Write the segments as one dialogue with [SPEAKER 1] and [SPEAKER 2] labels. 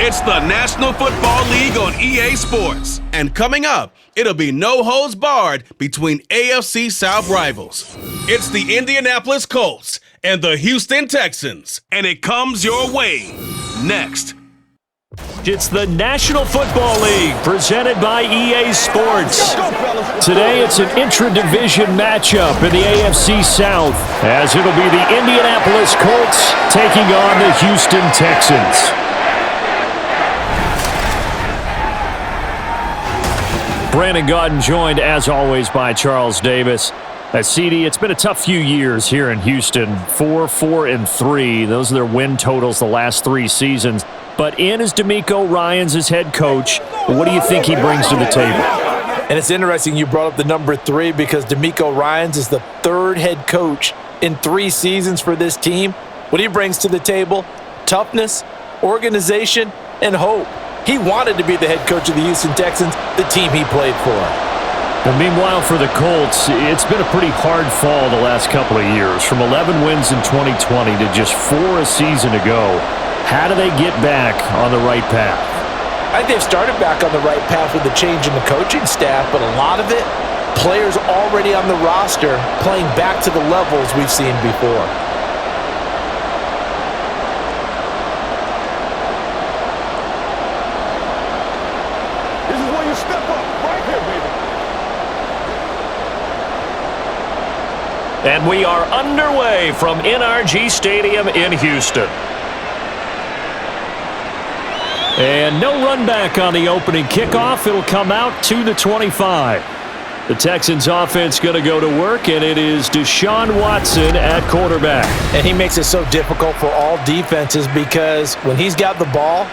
[SPEAKER 1] It's the National Football League on EA Sports. And coming up, it'll be no holds barred between AFC South rivals. It's the Indianapolis Colts and the Houston Texans. And it comes your way next.
[SPEAKER 2] It's the National Football League presented by EA Sports. Today it's an intra-division matchup in the AFC South as it'll be the Indianapolis Colts taking on the Houston Texans. Brandon Gaudin joined, as always, by Charles Davis. CD, it's been a tough few years here in Houston. 4-4-3. Those are their win totals the last 3 seasons. But in is DeMeco Ryans as head coach. What do you think he brings to the table?
[SPEAKER 3] And it's interesting you brought up the number 3 because DeMeco Ryans is the 3rd head coach in 3 seasons for this team. What he brings to the table, toughness, organization, and hope. He wanted to be the head coach of the Houston Texans, the team he played for.
[SPEAKER 2] Well, meanwhile, for the Colts, it's been a pretty hard fall the last couple of years. From 11 wins in 2020 to just 4 a season ago. How do they get back on the right path?
[SPEAKER 3] I think they've started back on the right path with the change in the coaching staff, but a lot of it, players already on the roster playing back to the levels we've seen before.
[SPEAKER 4] This is where you step up, right here, baby.
[SPEAKER 2] And we are underway from NRG Stadium in Houston. And no run back on the opening kickoff. It'll come out to the 25. The Texans offense going to go to work, and it is Deshaun Watson at quarterback.
[SPEAKER 3] And he makes it so difficult for all defenses because when he's got the ball,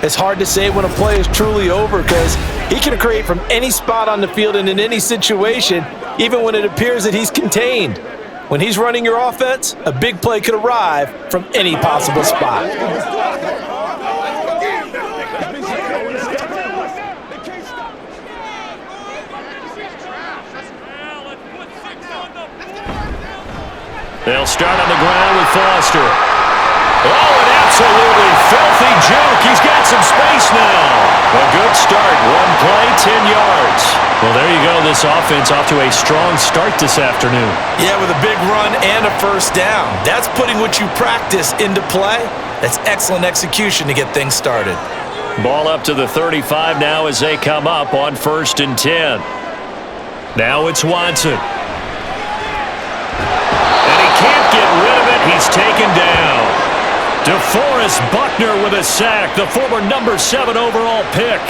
[SPEAKER 3] it's hard to say when a play is truly over because he can create from any spot on the field and in any situation, even when it appears that he's contained. When he's running your offense, a big play could arrive from any possible spot.
[SPEAKER 2] They'll start on the ground with Foster. Oh, an absolutely filthy juke. He's got some space now. A good start. 1 play, 10 yards. Well, there you go. This offense off to a strong start this afternoon.
[SPEAKER 3] Yeah, with a big run and a first down. That's putting what you practice into play. That's excellent execution to get things started.
[SPEAKER 2] Ball up to the 35 now as they come up on 1st and 10. Now it's Watson. Can't get rid of it. He's taken down. DeForest Buckner with a sack, the former number 7 overall pick.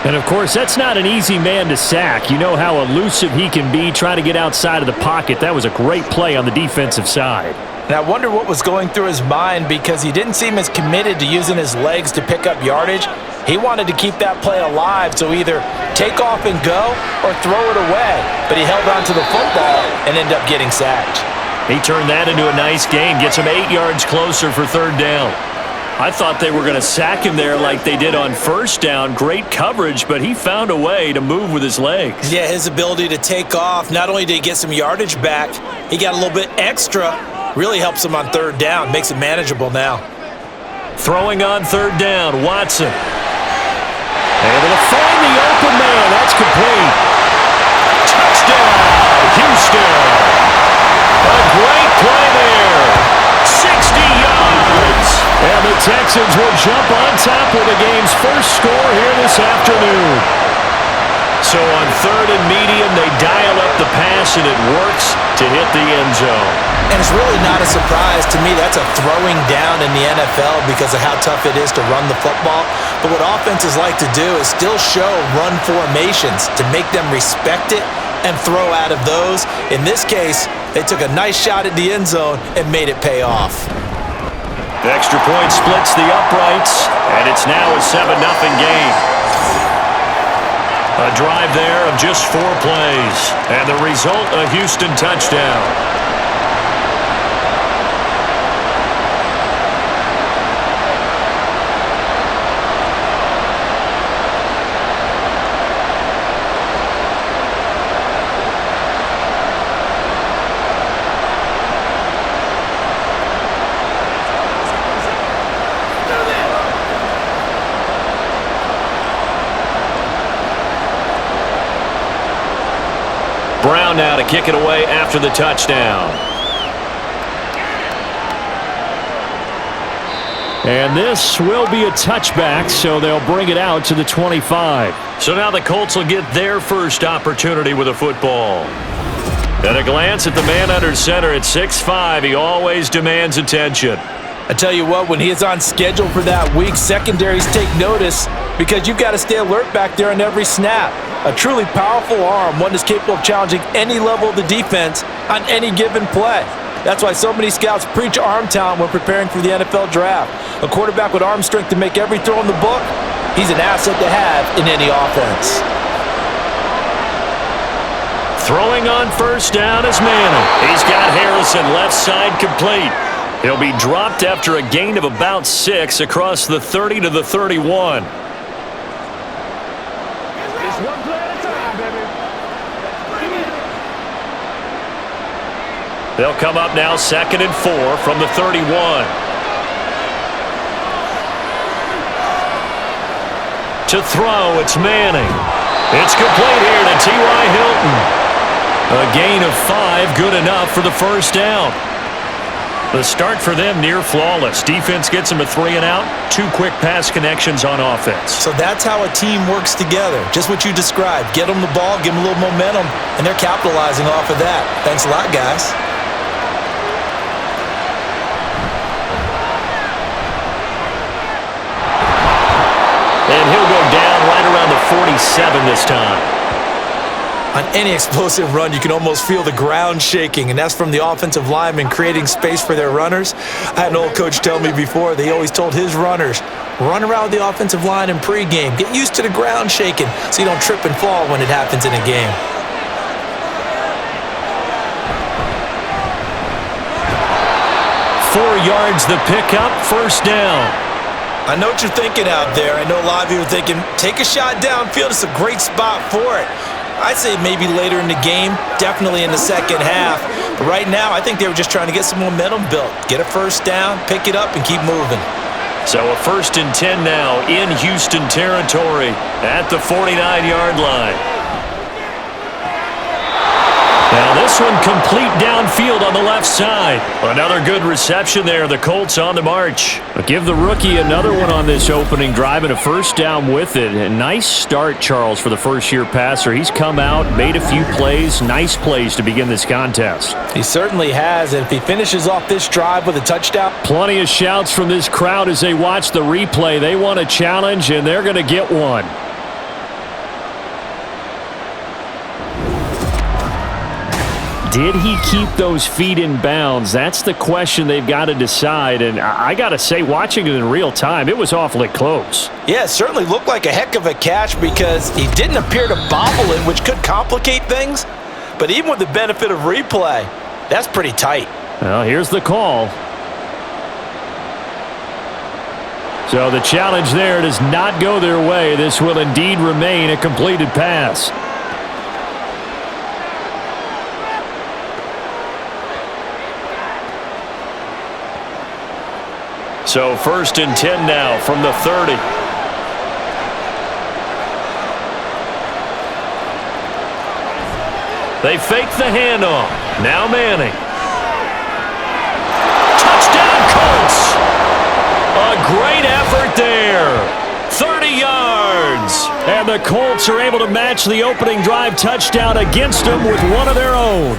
[SPEAKER 2] And, of course, that's not an easy man to sack. You know how elusive he can be trying to get outside of the pocket. That was a great play on the defensive side.
[SPEAKER 3] And I wonder what was going through his mind because he didn't seem as committed to using his legs to pick up yardage. He wanted to keep that play alive, so either take off and go or throw it away. But he held on to the football and ended up getting sacked.
[SPEAKER 2] He turned that into a nice gain, gets him 8 yards closer for 3rd down. I thought they were going to sack him there like they did on 1st down. Great coverage, but he found a way to move with his legs.
[SPEAKER 3] Yeah, his ability to take off, not only did he get some yardage back, he got a little bit extra. Really helps him on 3rd down, makes it manageable now.
[SPEAKER 2] Throwing on 3rd down, Watson. Able to find the open man. That's complete. Touchdown, Houston. A great play there. 60 yards. And the Texans will jump on top with the game's first score here this afternoon. So on 3rd and medium, they dial up the pass, and it works to hit the end zone.
[SPEAKER 3] And it's really not a surprise. To me, that's a throwing down in the NFL because of how tough it is to run the football. But what offenses like to do is still show run formations to make them respect it and throw out of those. In this case, they took a nice shot at the end zone and made it pay off.
[SPEAKER 2] The extra point splits the uprights, and it's now a 7-0 game. A drive there of just 4 plays, and the result, a Houston touchdown. now to kick it away after the touchdown. And this will be a touchback, so they'll bring it out to the 25. So now the Colts will get their first opportunity with a football. At a glance at the man under center at 6'5", he always demands attention.
[SPEAKER 3] I tell you what, when he is on schedule for that week, secondaries take notice because you've got to stay alert back there on every snap. A truly powerful arm, one that's capable of challenging any level of the defense on any given play. That's why so many scouts preach arm talent when preparing for the NFL draft. A quarterback with arm strength to make every throw in the book, he's an asset to have in any offense.
[SPEAKER 2] Throwing on first down is Manning. He's got Harrison left side complete. He'll be dropped after a gain of about 6 across the 30 to the 31.
[SPEAKER 4] It's one play at a time, baby.
[SPEAKER 2] They'll come up now 2nd and 4 from the 31. To throw, it's Manning. It's complete here to T.Y. Hilton. A gain of 5, good enough for the first down. The start for them near flawless. Defense gets them a 3 and out. 2 quick pass connections on offense.
[SPEAKER 3] So that's how a team works together. Just what you described. Get them the ball, give them a little momentum, and they're capitalizing off of that. Thanks a lot, guys.
[SPEAKER 2] And he'll go down right around the 47 this time.
[SPEAKER 3] On any explosive run, you can almost feel the ground shaking, and that's from the offensive linemen creating space for their runners. I had an old coach tell me before, they always told his runners, run around the offensive line in pregame. Get used to the ground shaking so you don't trip and fall when it happens in a game.
[SPEAKER 2] Four yards the pickup, first down.
[SPEAKER 3] I know what you're thinking out there. I know a lot of you are thinking, take a shot downfield. It's a great spot for it. I'd say maybe later in the game, definitely in the second half. But right now, I think they were just trying to get some momentum built. Get a first down, pick it up, and keep moving.
[SPEAKER 2] So a 1st and 10 now in Houston territory at the 49-yard line. Now this one complete downfield on the left side. Another good reception there. The Colts on the march. Give the rookie another one on this opening drive and a first down with it. A nice start, Charles, for the first-year passer. He's come out, made a few plays, nice plays to begin this contest.
[SPEAKER 3] He certainly has, and if he finishes off this drive with a touchdown.
[SPEAKER 2] Plenty of shouts from this crowd as they watch the replay. They want a challenge, and they're going to get one. Did he keep those feet in bounds? That's the question they've got to decide. And I got to say, watching it in real time, it was awfully close.
[SPEAKER 3] Yeah, it certainly looked like a heck of a catch because he didn't appear to bobble it, which could complicate things. But even with the benefit of replay, that's pretty tight.
[SPEAKER 2] Well, here's the call. So the challenge there does not go their way. This will indeed remain a completed pass. So 1st and 10 now from the 30. They fake the handoff. Now Manning. Touchdown Colts. A great effort there. 30 yards. And the Colts are able to match the opening drive touchdown against them with one of their own.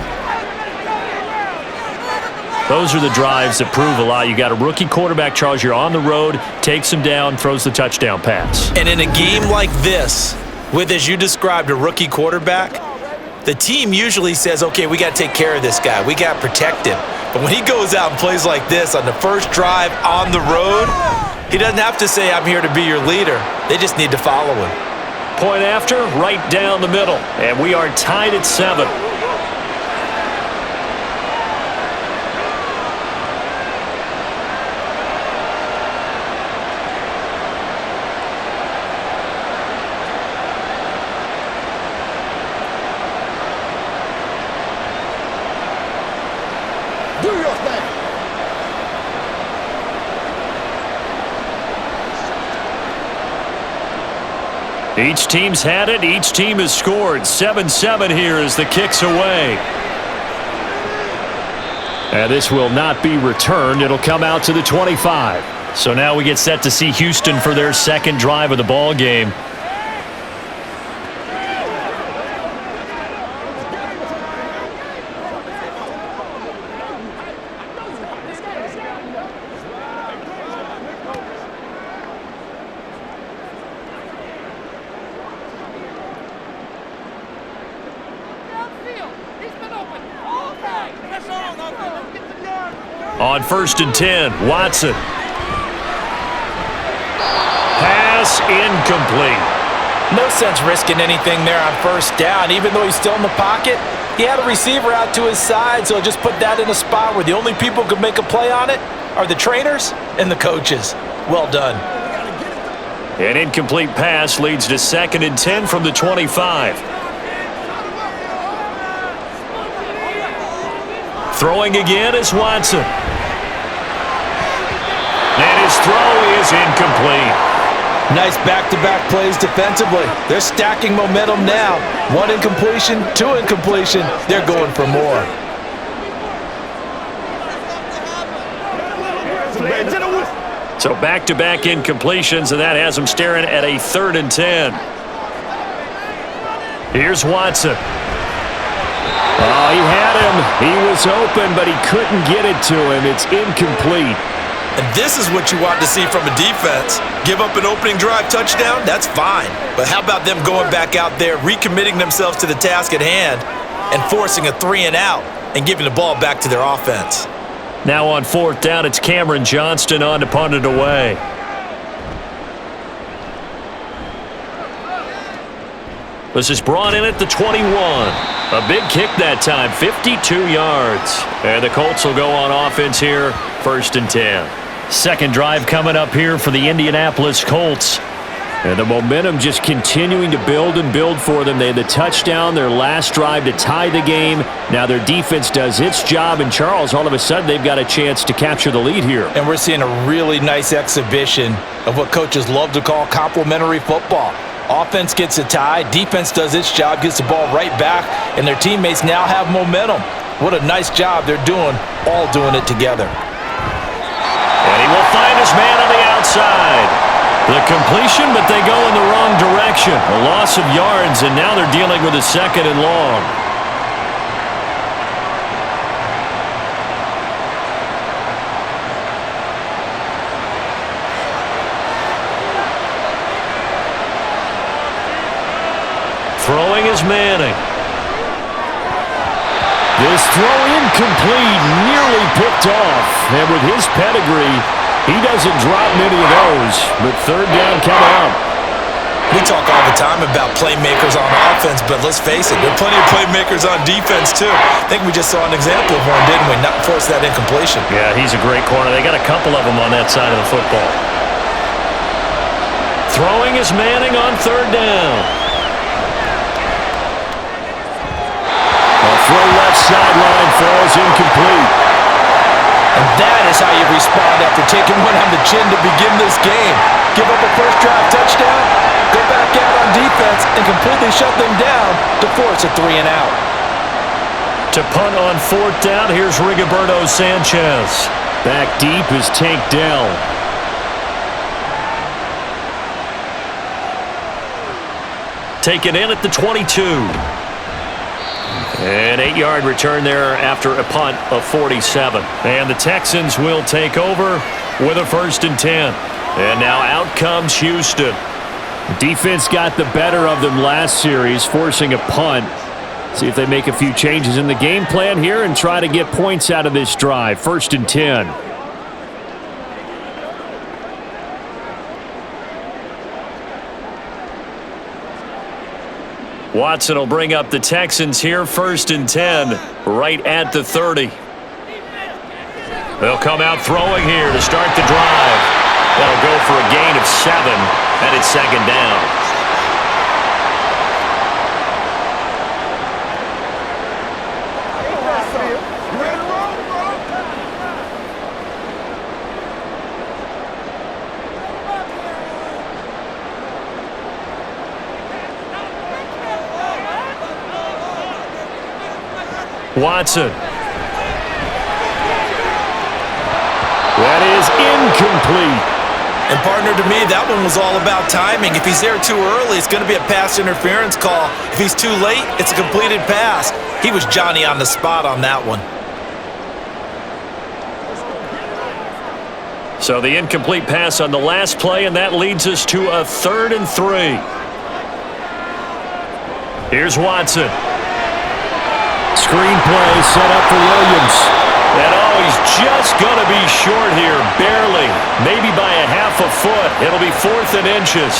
[SPEAKER 2] Those are the drives that prove a lot. You got a rookie quarterback, Charles. You're on the road, takes him down, throws the touchdown pass.
[SPEAKER 3] And in a game like this, with, as you described, a rookie quarterback, the team usually says, okay, we got to take care of this guy. We got to protect him. But when he goes out and plays like this on the first drive on the road, he doesn't have to say, I'm here to be your leader. They just need to follow him.
[SPEAKER 2] Point after, right down the middle. And we are tied at 7.
[SPEAKER 4] Do your thing.
[SPEAKER 2] Each team's had it. Each team has scored. 7-7 here as the kick's away. And this will not be returned. It'll come out to the 25. So now we get set to see Houston for their second drive of the ball game. On 1st and 10, Watson. Pass incomplete.
[SPEAKER 3] No sense risking anything there on 1st down. Even though he's still in the pocket, he had a receiver out to his side, so just put that in a spot where the only people who can make a play on it are the trainers and the coaches. Well done.
[SPEAKER 2] An incomplete pass leads to 2nd and 10 from the 25. Throwing again is Watson. And his throw is incomplete.
[SPEAKER 3] Nice back-to-back plays defensively. They're stacking momentum now. 1 incompletion, 2 incompletion. They're going for more.
[SPEAKER 2] So back-to-back incompletions, and that has them staring at a 3rd and 10. Here's Watson. Oh, he had him. He was open, but he couldn't get it to him. It's incomplete.
[SPEAKER 3] And this is what you want to see from a defense. Give up an opening drive touchdown, that's fine. But how about them going back out there, recommitting themselves to the task at hand, and forcing a 3 and out and giving the ball back to their offense.
[SPEAKER 2] Now on 4th down, it's Cameron Johnston on to punt it away. This is brought in at the 21. A big kick that time, 52 yards. And the Colts will go on offense here, 1st and 10. Second drive coming up here for the Indianapolis Colts. And the momentum just continuing to build and build for them. They had the touchdown, their last drive to tie the game. Now their defense does its job, and Charles, all of a sudden, they've got a chance to capture the lead here.
[SPEAKER 3] And we're seeing a really nice exhibition of what coaches love to call complementary football. Offense gets a tie, defense does its job, gets the ball right back, and their teammates now have momentum. What a nice job they're doing, all doing it together.
[SPEAKER 2] And he will find his man on the outside. The completion, but they go in the wrong direction. A loss of yards, and now they're dealing with a 2nd and long. Throwing is Manning. This throw incomplete, nearly picked off. And with his pedigree, he doesn't drop many of those. But 3rd down coming up.
[SPEAKER 3] We talk all the time about playmakers on offense, but let's face it, there are plenty of playmakers on defense too. I think we just saw an example of one, didn't we? Not force that incompletion.
[SPEAKER 2] Yeah, he's a great corner. They got a couple of them on that side of the football. Throwing is Manning on 3rd down. Throw left sideline falls incomplete.
[SPEAKER 3] And that is how you respond after taking one on the chin to begin this game. Give up a first drive touchdown, go back out on defense, and completely shut them down to force a 3 and out.
[SPEAKER 2] To punt on 4th down, here's Rigoberto Sanchez. Back deep is Tank Dell. Taken in at the 22. An 8-yard return there after a punt of 47. And the Texans will take over with a 1st and 10. And now out comes Houston. Defense got the better of them last series, forcing a punt. See if they make a few changes in the game plan here and try to get points out of this drive. 1st and 10. Watson will bring up the Texans here, 1st and 10, right at the 30. They'll come out throwing here to start the drive. That'll go for a gain of 7, and it's 2nd down. Watson. That is incomplete.
[SPEAKER 3] And partner, to me, that one was all about timing. If he's there too early, it's going to be a pass interference call. If he's too late, it's a completed pass. He was Johnny on the spot on that one.
[SPEAKER 2] So the incomplete pass on the last play, and that leads us to a 3rd and 3. Here's Watson.
[SPEAKER 5] Screen play set up for Williams.
[SPEAKER 2] And he's just going to be short here, barely. Maybe by a half a foot. It'll be 4th and inches.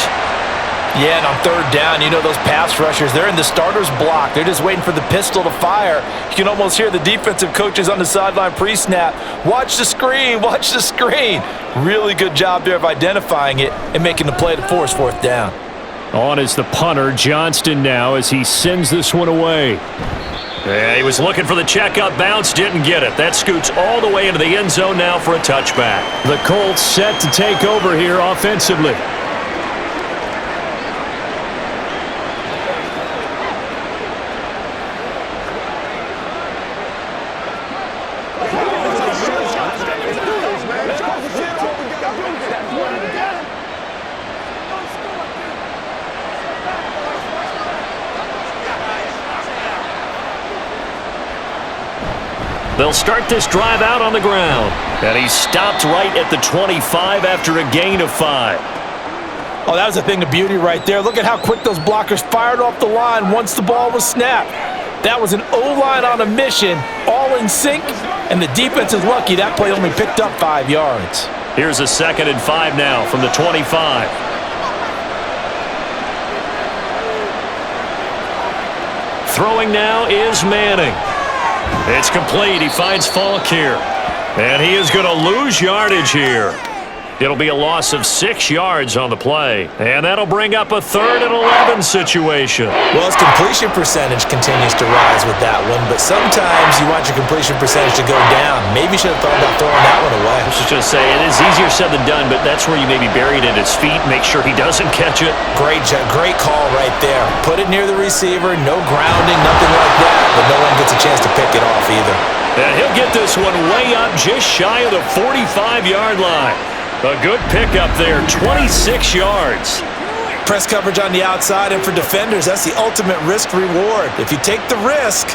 [SPEAKER 3] Yeah, and on 3rd down, you know those pass rushers, they're in the starter's block. They're just waiting for the pistol to fire. You can almost hear the defensive coaches on the sideline pre-snap. Watch the screen, watch the screen. Really good job there of identifying it and making the play to force 4th down.
[SPEAKER 2] On is the punter, Johnston now, as he sends this one away. Yeah, he was looking for the checkup bounce, didn't get it. That scoots all the way into the end zone now for a touchback.
[SPEAKER 5] The Colts set to take over here offensively.
[SPEAKER 2] They'll start this drive out on the ground. And he stopped right at the 25 after a gain of 5.
[SPEAKER 3] Oh, that was a thing of beauty right there. Look at how quick those blockers fired off the line once the ball was snapped. That was an O-line on a mission, all in sync, and the defense is lucky that play only picked up 5 yards.
[SPEAKER 2] Here's a 2nd and 5 now from the 25. Throwing now is Manning. It's complete. He finds Falk here. And he is going to lose yardage here. It'll be a loss of 6 yards on the play. And that'll bring up a 3rd and 11 situation.
[SPEAKER 3] Well, his completion percentage continues to rise with that one, but sometimes you want your completion percentage to go down. Maybe you should have thought about throwing that one away.
[SPEAKER 2] I was just going to say, it is easier said than done, but that's where you maybe bury it at his feet, make sure he doesn't catch it.
[SPEAKER 3] Great call right there. Put it near the receiver, no grounding, nothing like that, but no one gets a chance to pick it off either.
[SPEAKER 2] And he'll get this one way up just shy of the 45-yard line. A good pickup there, 26 yards.
[SPEAKER 3] Press coverage on the outside, and for defenders, that's the ultimate risk-reward. If you take the risk,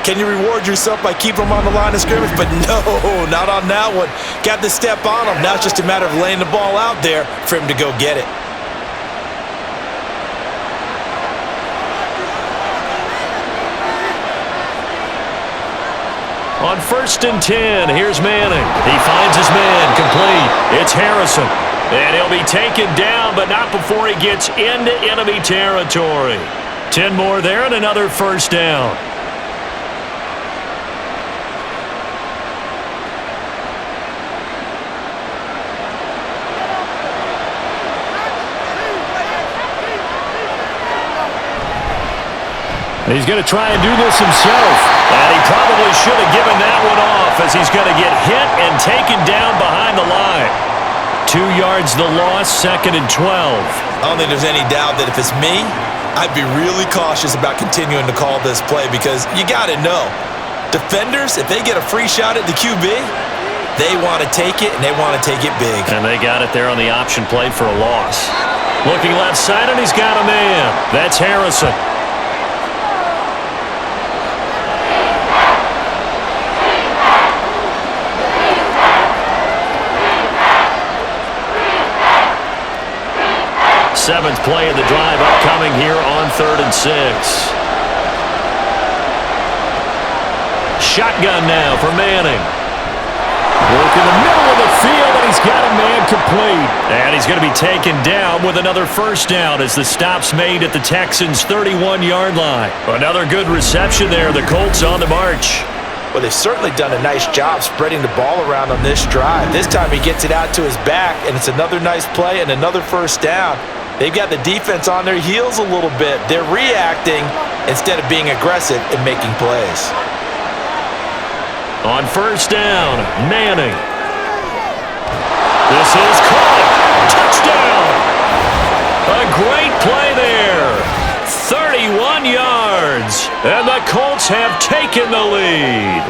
[SPEAKER 3] can you reward yourself by keeping them on the line of scrimmage? But no, not on that one. Got the step on him. Now it's just a matter of laying the ball out there for him to go get it.
[SPEAKER 2] On 1st and 10, here's Manning. He finds his man, complete. It's Harrison. And he'll be taken down, but not before he gets into enemy territory. 10 more there and another 1st down.
[SPEAKER 5] He's going to try and do this himself.
[SPEAKER 2] And he probably should have given that one off, as he's going to get hit and taken down behind the line. 2 yards the loss, 2nd and 12.
[SPEAKER 3] I don't think there's any doubt that if it's me, I'd be really cautious about continuing to call this play, because you got to know, defenders, if they get a free shot at the QB, they want to take it, and they want to take it big.
[SPEAKER 2] And they got it there on the option play for a loss. Looking left side, and he's got a man. That's Harrison. Seventh play of the drive upcoming here on 3rd and 6. Shotgun now for Manning.
[SPEAKER 5] Work in the middle of the field, and he's got a man complete.
[SPEAKER 2] And he's going to be taken down with another 1st down as the stop's made at the Texans' 31-yard line. Another good reception there. The Colts on the march.
[SPEAKER 3] Well, they've certainly done a nice job spreading the ball around on this drive. This time he gets it out to his back, and it's another nice play and another 1st down. They've got the defense on their heels a little bit. They're reacting instead of being aggressive and making plays.
[SPEAKER 2] On 1st down, Manning. This is caught. Touchdown. A great play there. 31 yards. yards, and the Colts have taken the lead.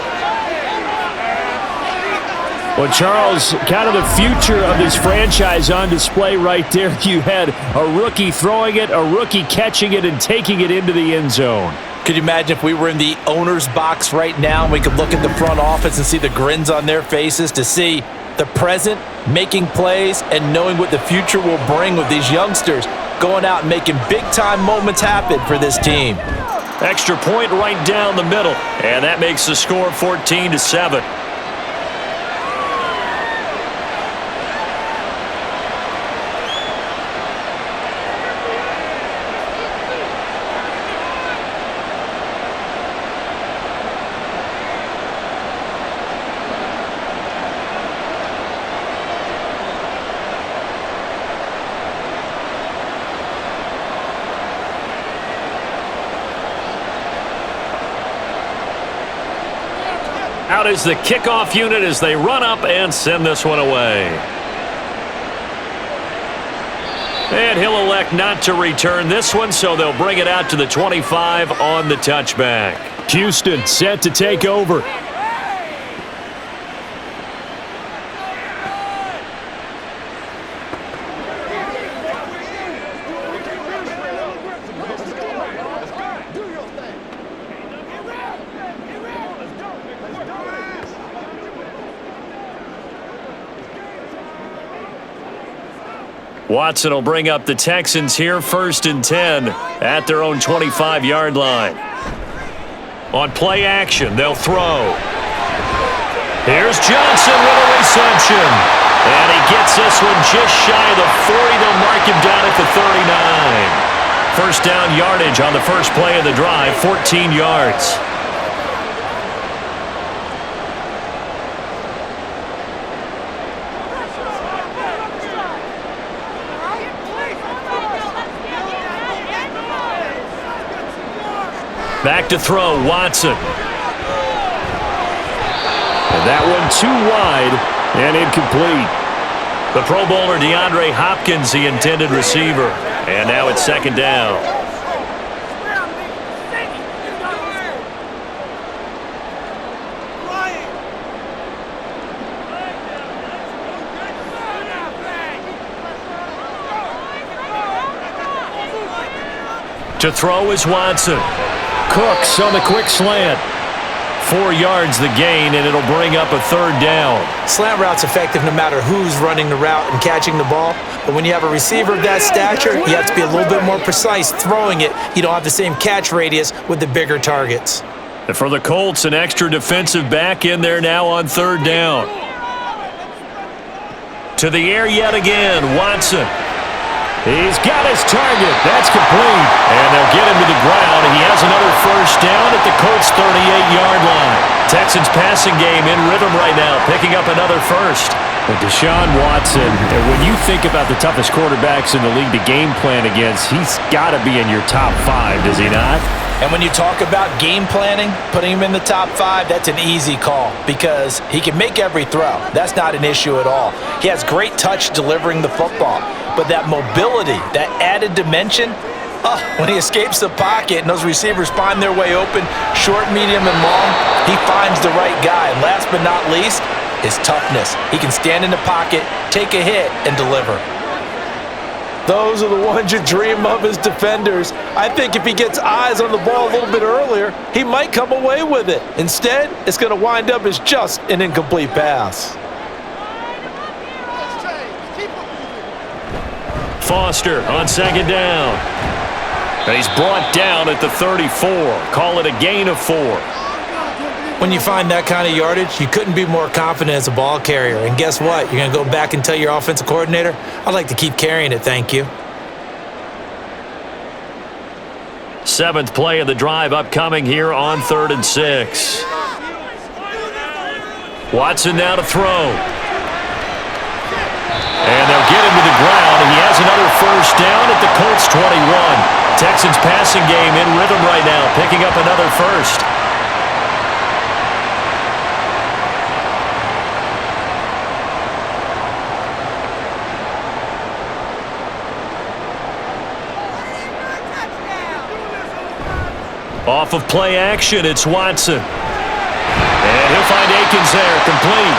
[SPEAKER 2] Well, Charles, kind of the future of this franchise on display right there. You had a rookie throwing it, a rookie catching it, and taking it into the end zone.
[SPEAKER 3] Could you imagine if we were in the owner's box right now and we could look at the front office and see the grins on their faces, to see the present making plays and knowing what the future will bring with these youngsters going out and making big-time moments happen for this team.
[SPEAKER 2] Extra point right down the middle, and that makes the score 14-7. Out is the kickoff unit as they run up and send this one away. And he'll elect not to return this one, so they'll bring it out to the 25 on the touchback.
[SPEAKER 5] Houston set to take over.
[SPEAKER 2] Watson will bring up the Texans here, 1st and 10 at their own 25-yard line. On play action, they'll throw. Here's Johnson with a reception. And he gets this one just shy of the 40. They'll mark him down at the 39. First down yardage on the first play of the drive, 14 yards. Back to throw, Watson. And that one too wide and incomplete. The Pro Bowler DeAndre Hopkins, the intended receiver. And now it's 2nd down. To throw is Watson.
[SPEAKER 5] Cooks on the quick slant.
[SPEAKER 2] 4 yards the gain, and it'll bring up a 3rd down.
[SPEAKER 3] Slant route's effective no matter who's running the route and catching the ball. But when you have a receiver of that stature, you have to be a little bit more precise throwing it. You don't have the same catch radius with the bigger targets.
[SPEAKER 2] And for the Colts, an extra defensive back in there now on 3rd down. To the air yet again, Watson.
[SPEAKER 5] He's got his target. That's complete.
[SPEAKER 2] And they'll get him to the ground. He has another 1st down at the Colts' 38-yard line. Texans passing game in rhythm right now, picking up another 1st.
[SPEAKER 5] But Deshaun Watson, when you think about the toughest quarterbacks in the league to game plan against, he's got to be in your top 5, does he not?
[SPEAKER 3] And when you talk about game planning, putting him in the top 5, that's an easy call because he can make every throw. That's not an issue at all. He has great touch delivering the football. But that mobility, that added dimension, when he escapes the pocket and those receivers find their way open, short, medium, and long, he finds the right guy. And last but not least, his toughness. He can stand in the pocket, take a hit, and deliver. Those are the ones you dream of as defenders. I think if he gets eyes on the ball a little bit earlier, he might come away with it. Instead, it's going to wind up as just an incomplete pass.
[SPEAKER 2] Foster on 2nd down. And he's brought down at the 34. Call it a gain of 4.
[SPEAKER 3] When you find that kind of yardage, you couldn't be more confident as a ball carrier. And guess what? You're going to go back and tell your offensive coordinator, I'd like to keep carrying it, thank you.
[SPEAKER 2] 7th play of the drive upcoming here on 3rd and 6. Watson now to throw. And they'll get him to the ground, and he has another 1st down at the Colts' 21. Texans passing game in rhythm right now, picking up another 1st.
[SPEAKER 5] Off of play action, it's Watson. And he'll find Akins there, complete.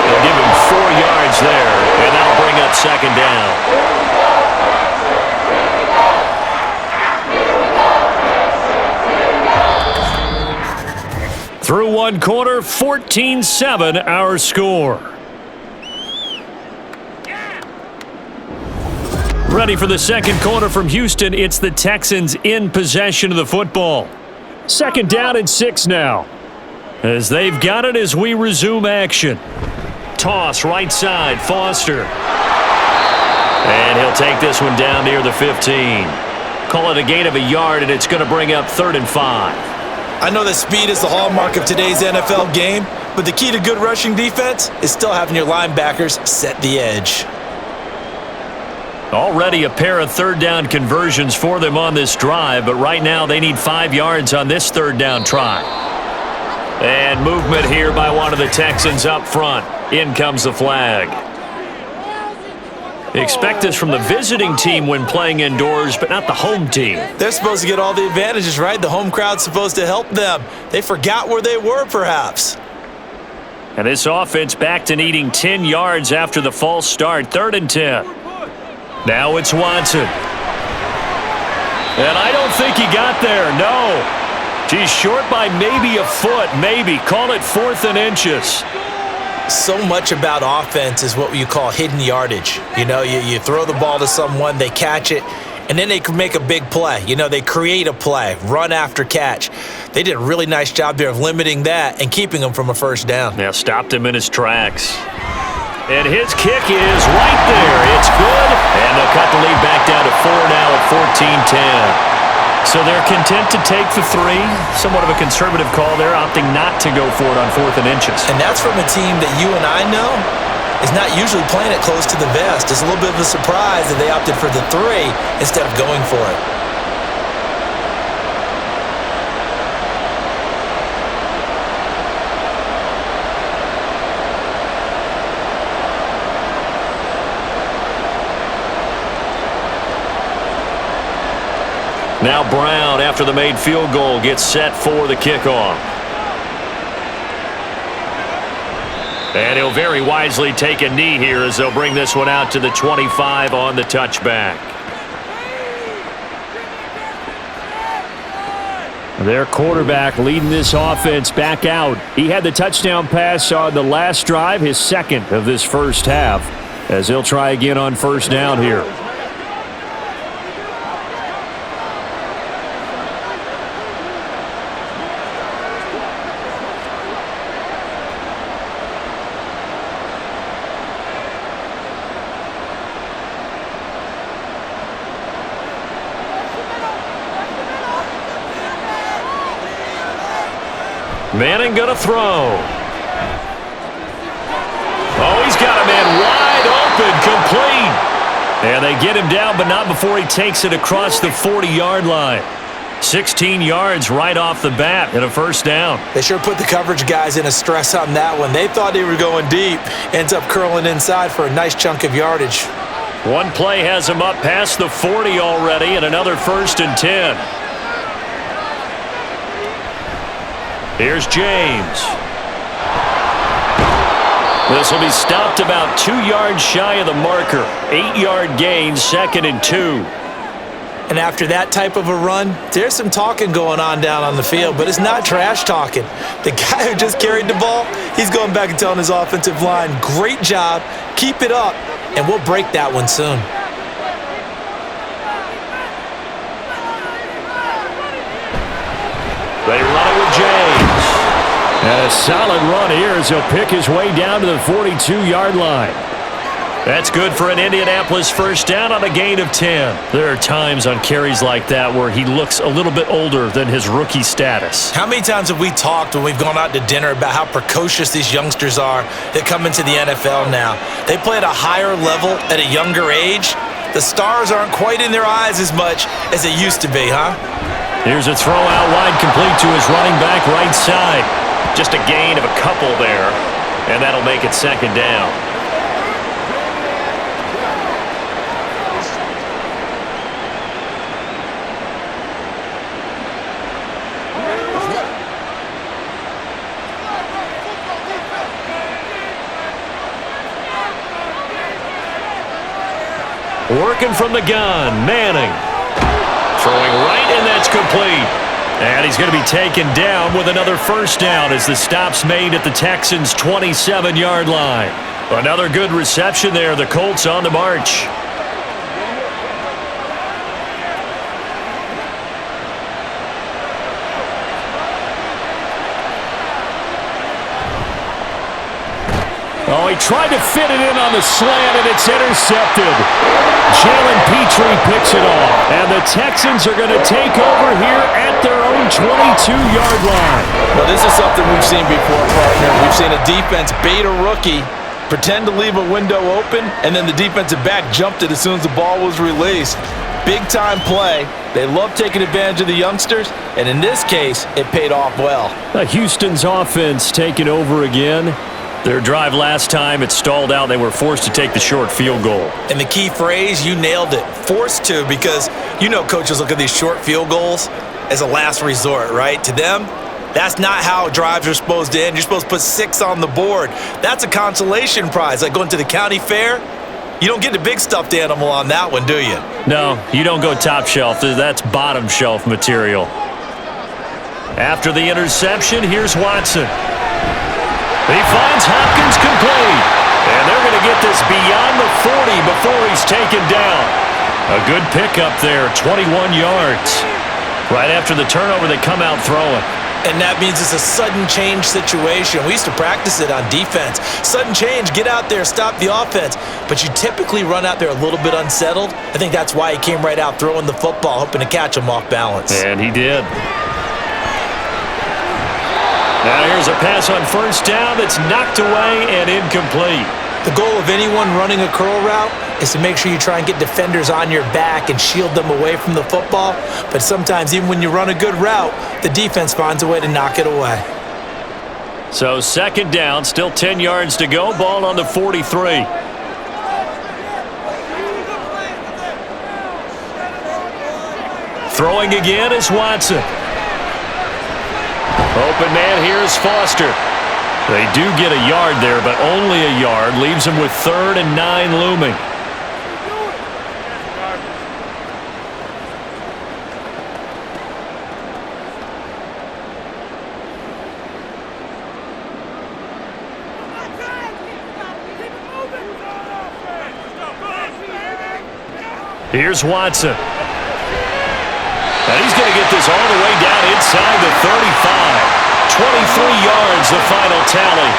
[SPEAKER 5] They'll give him 4 yards there, and that'll bring up second down. Through one quarter, 14-7 our score. Ready for the second quarter from Houston. It's the Texans in possession of the football. Second down and 6 now. As they've got it as we resume action. Toss right side, Foster. And he'll take this one down near the 15. Call it a gain of a yard, and it's going to bring up 3rd and 5.
[SPEAKER 3] I know that speed is the hallmark of today's NFL game, but the key to good rushing defense is still having your linebackers set the edge.
[SPEAKER 5] Already a pair of 3rd down conversions for them on this drive, but right now they need 5 yards on this 3rd down try. And movement here by one of the Texans up front. In comes the flag. Expect this from the visiting team when playing indoors, but not the home team.
[SPEAKER 3] They're supposed to get all the advantages, right? The home crowd's supposed to help them. They forgot where they were, perhaps.
[SPEAKER 5] And this offense back to needing 10 yards after the false start. 3rd and 10. Now it's Watson. And I don't think he got there, no. He's short by maybe a foot, maybe. Call it 4th and inches.
[SPEAKER 3] So much about offense is what you call hidden yardage. You know, you throw the ball to someone, they catch it, and then they can make a big play. You know, they create a play, run after catch. They did a really nice job there of limiting that and keeping him from a first down.
[SPEAKER 5] Now stopped him in his tracks. And his kick is right there. It's good. And they'll cut the lead back down to 4 now at 14-10. So they're content to take the 3. Somewhat of a conservative call there, opting not to go for it on 4th and inches.
[SPEAKER 3] And that's from a team that you and I know is not usually playing it close to the vest. It's a little bit of a surprise that they opted for the 3 instead of going for it.
[SPEAKER 5] Now Brown, after the made field goal, gets set for the kickoff. And he'll very wisely take a knee here as they'll bring this one out to the 25 on the touchback. Their quarterback leading this offense back out. He had the touchdown pass on the last drive, his second of this first half, as he'll try again on first down here. Manning gonna throw. Oh, he's got a man wide open, complete. And they get him down, but not before he takes it across the 40-yard line. 16 yards right off the bat and a first down.
[SPEAKER 3] They sure put the coverage guys in a stress on that one. They thought they were going deep. Ends up curling inside for a nice chunk of yardage.
[SPEAKER 5] One play has him up past the 40 already, and another 1st and 10. Here's James. This will be stopped about 2 yards shy of the marker. 8-yard gain, 2nd and 2.
[SPEAKER 3] And after that type of a run, there's some talking going on down on the field, but it's not trash talking. The guy who just carried the ball, he's going back and telling his offensive line, great job, keep it up, and we'll break that one soon.
[SPEAKER 5] They run it with James. And a solid run here as he'll pick his way down to the 42-yard line. That's good for an Indianapolis first down on a gain of 10. There are times on carries like that where he looks a little bit older than his rookie status.
[SPEAKER 3] How many times have we talked when we've gone out to dinner about how precocious these youngsters are that come into the NFL now? They play at a higher level at a younger age. The stars aren't quite in their eyes as much as they used to be, huh?
[SPEAKER 5] Here's a throw out wide, complete to his running back right side. Just a gain of a couple there, and that'll make it second down. Working from the gun, Manning. Throwing right, and that's complete. And he's going to be taken down with another first down as the stop's made at the Texans' 27-yard line. Another good reception there. The Colts on the march. Oh, he tried to fit it in on the slant, and it's intercepted. Jalen Petrie picks it off, and the Texans are going to take over here at their own 22-yard line.
[SPEAKER 3] Well, this is something we've seen before, partner. We've seen a defense bait a rookie, pretend to leave a window open, and then the defensive back jumped it as soon as the ball was released. Big-time play. They love taking advantage of the youngsters, and in this case, it paid off well.
[SPEAKER 5] Houston's offense taking over again. Their drive last time, it stalled out. They were forced to take the short field goal.
[SPEAKER 3] And the key phrase, you nailed it, forced to, because you know coaches look at these short field goals as a last resort, right? To them, that's not how drives are supposed to end. You're supposed to put 6 on the board. That's a consolation prize, like going to the county fair. You don't get the big stuffed animal on that one, do you?
[SPEAKER 5] No, you don't go top shelf. That's bottom shelf material. After the interception, here's Watson. He finds Hopkins complete. And they're going to get this beyond the 40 before he's taken down. A good pickup there, 21 yards. Right after the turnover, they come out throwing.
[SPEAKER 3] And that means it's a sudden change situation. We used to practice it on defense. Sudden change, get out there, stop the offense. But you typically run out there a little bit unsettled. I think that's why he came right out throwing the football, hoping to catch him off balance.
[SPEAKER 5] And he did. Now here's a pass on first down that's knocked away and incomplete.
[SPEAKER 3] The goal of anyone running a curl route is to make sure you try and get defenders on your back and shield them away from the football. But sometimes even when you run a good route, the defense finds a way to knock it away.
[SPEAKER 5] So second down, still 10 yards to go. Ball on the 43. Throwing again is Watson. Open man, here's Foster. They do get a yard there, but only a yard. Leaves them with 3rd and 9 looming. Here's Watson. And he's going to get this all the way down inside the 35. 23 yards, the final tally.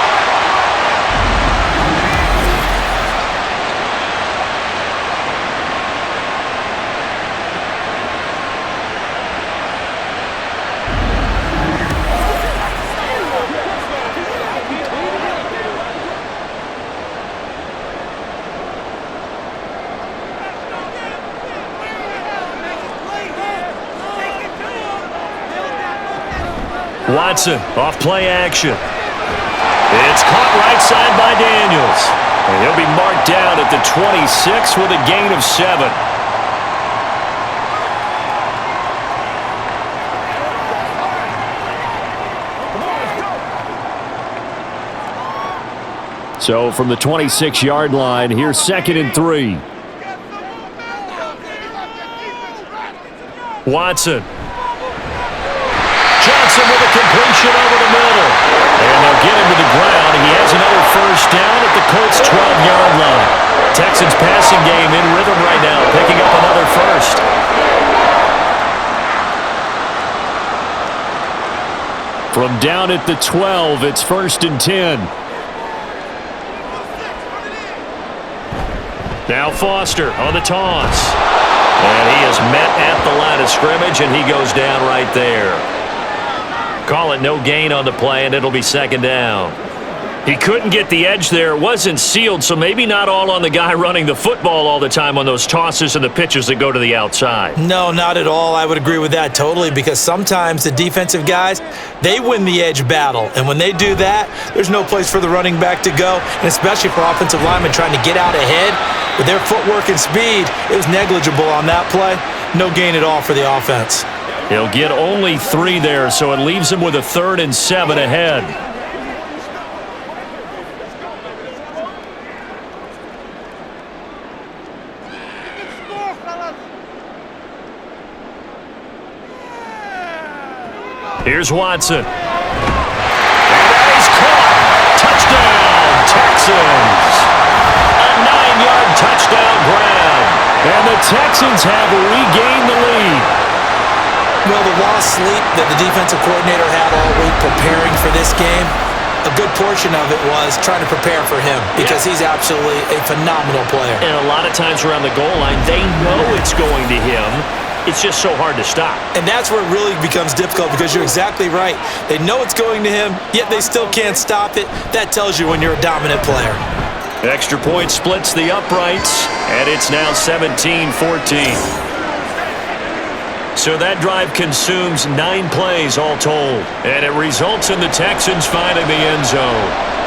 [SPEAKER 5] Watson off play action. It's caught right side by Daniels. And he'll be marked down at the 26 with a gain of 7. So from the 26-yard line, here's 2nd and 3. Watson. Johnson with a completion over the middle. And they'll get him to the ground. He has another first down at the Colts' 12-yard line. Texans passing game in rhythm right now, picking up another first. From down at the 12, it's 1st and 10. Now Foster on the toss. And he is met at the line of scrimmage, and he goes down right there. Call it no gain on the play, and it'll be 2nd down. He couldn't get the edge there. It wasn't sealed, so maybe not all on the guy running the football all the time on those tosses and the pitches that go to the outside.
[SPEAKER 3] No, not at all. I would agree with that totally, because sometimes the defensive guys, they win the edge battle. And when they do that, there's no place for the running back to go, and especially for offensive linemen trying to get out ahead. With their footwork and speed, it was negligible on that play. No gain at all for the offense.
[SPEAKER 5] He'll get only 3 there, so it leaves him with a 3rd and 7 ahead. Here's Watson. And that is caught. Touchdown, Texans. A 9-yard touchdown grab. And the Texans have regained the lead.
[SPEAKER 3] Well, the lost sleep that the defensive coordinator had all week preparing for this game, a good portion of it was trying to prepare for him because he's absolutely a phenomenal player.
[SPEAKER 5] And a lot of times around the goal line, they know it's going to him. It's just so hard to stop.
[SPEAKER 3] And that's where it really becomes difficult because you're exactly right. They know it's going to him, yet they still can't stop it. That tells you when you're a dominant player.
[SPEAKER 5] Extra point splits the uprights, and it's now 17-14. So that drive consumes 9 plays all told, and it results in the Texans finding the end zone.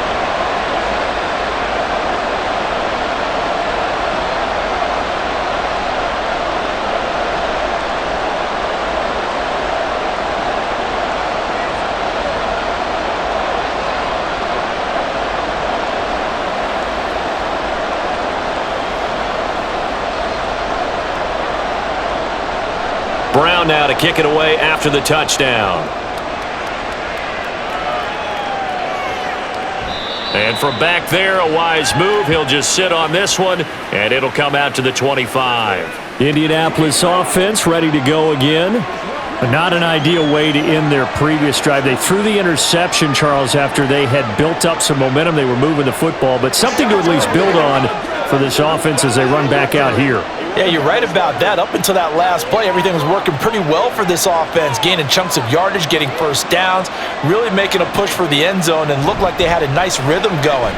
[SPEAKER 5] Brown now to kick it away after the touchdown. And from back there, a wise move. He'll just sit on this one, and it'll come out to the 25. Indianapolis offense ready to go again. But not an ideal way to end their previous drive. They threw the interception, Charles, after they had built up some momentum. They were moving the football, but something to at least build on for this offense as they run back out here.
[SPEAKER 3] Yeah, you're right about that. Up until that last play, everything was working pretty well for this offense, gaining chunks of yardage, getting first downs, really making a push for the end zone, and looked like they had a nice rhythm going.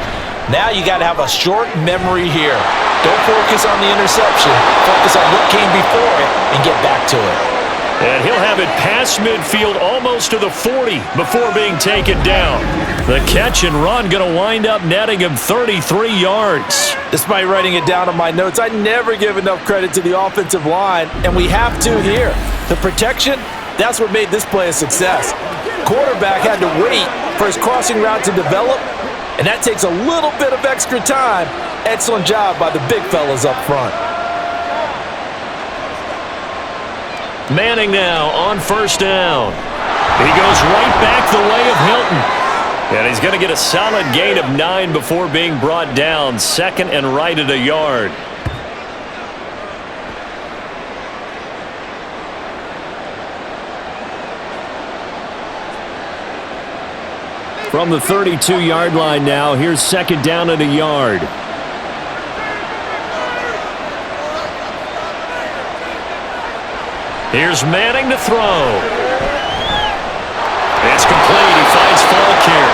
[SPEAKER 3] Now you got to have a short memory here. Don't focus on the interception. Focus on what came before it and get back to it.
[SPEAKER 5] And he'll have it past midfield almost to the 40 before being taken down. The catch and run going to wind up netting him 33 yards.
[SPEAKER 3] Despite writing it down on my notes, I never give enough credit to the offensive line, and we have to here. The protection, that's what made this play a success. Quarterback had to wait for his crossing route to develop, and that takes a little bit of extra time. Excellent job by the big fellas up front.
[SPEAKER 5] Manning now on first down. He goes right back the way of Hilton. And he's going to get a solid gain of 9 before being brought down. Second and right at a yard. From the 32-yard line now, here's second down at a yard. Here's Manning to throw. It's complete. He finds Falk here.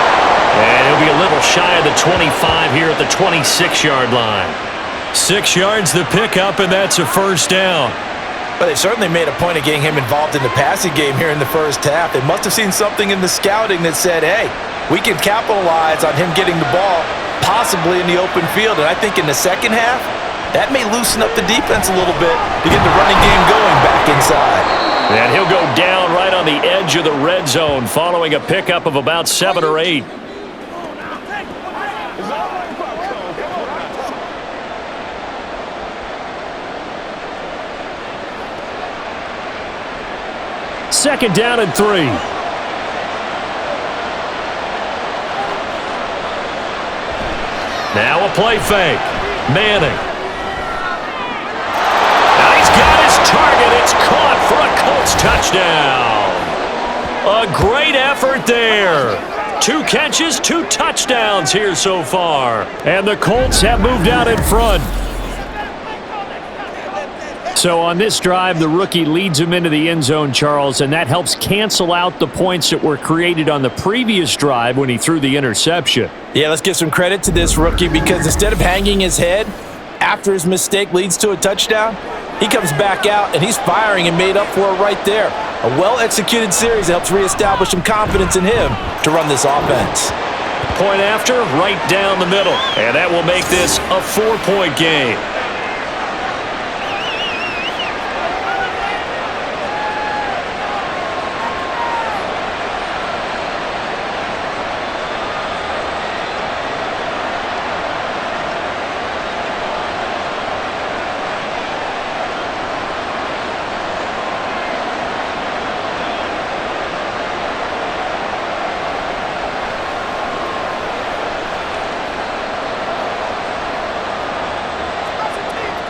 [SPEAKER 5] And he'll be a little shy of the 25 here at the 26-yard line. 6 yards the pickup, and that's a first down.
[SPEAKER 3] But they certainly made a point of getting him involved in the passing game here in the first half. They must have seen something in the scouting that said, hey, we can capitalize on him getting the ball, possibly in the open field. And I think in the second half, that may loosen up the defense a little bit to get the running game going back inside.
[SPEAKER 5] And he'll go down right on the edge of the red zone following a pickup of about 7 or 8. Second down and 3. Now a play fake. Manning. Target, it's caught for a Colts touchdown. A great effort there. 2 catches, 2 touchdowns here so far. And the Colts have moved out in front. So on this drive, the rookie leads him into the end zone, Charles, and that helps cancel out the points that were created on the previous drive when he threw the interception.
[SPEAKER 3] Yeah, let's give some credit to this rookie because instead of hanging his head after his mistake leads to a touchdown, he comes back out, and he's firing and made up for it right there. A well-executed series that helps reestablish some confidence in him to run this offense.
[SPEAKER 5] Point after, right down the middle. And that will make this a 4-point game.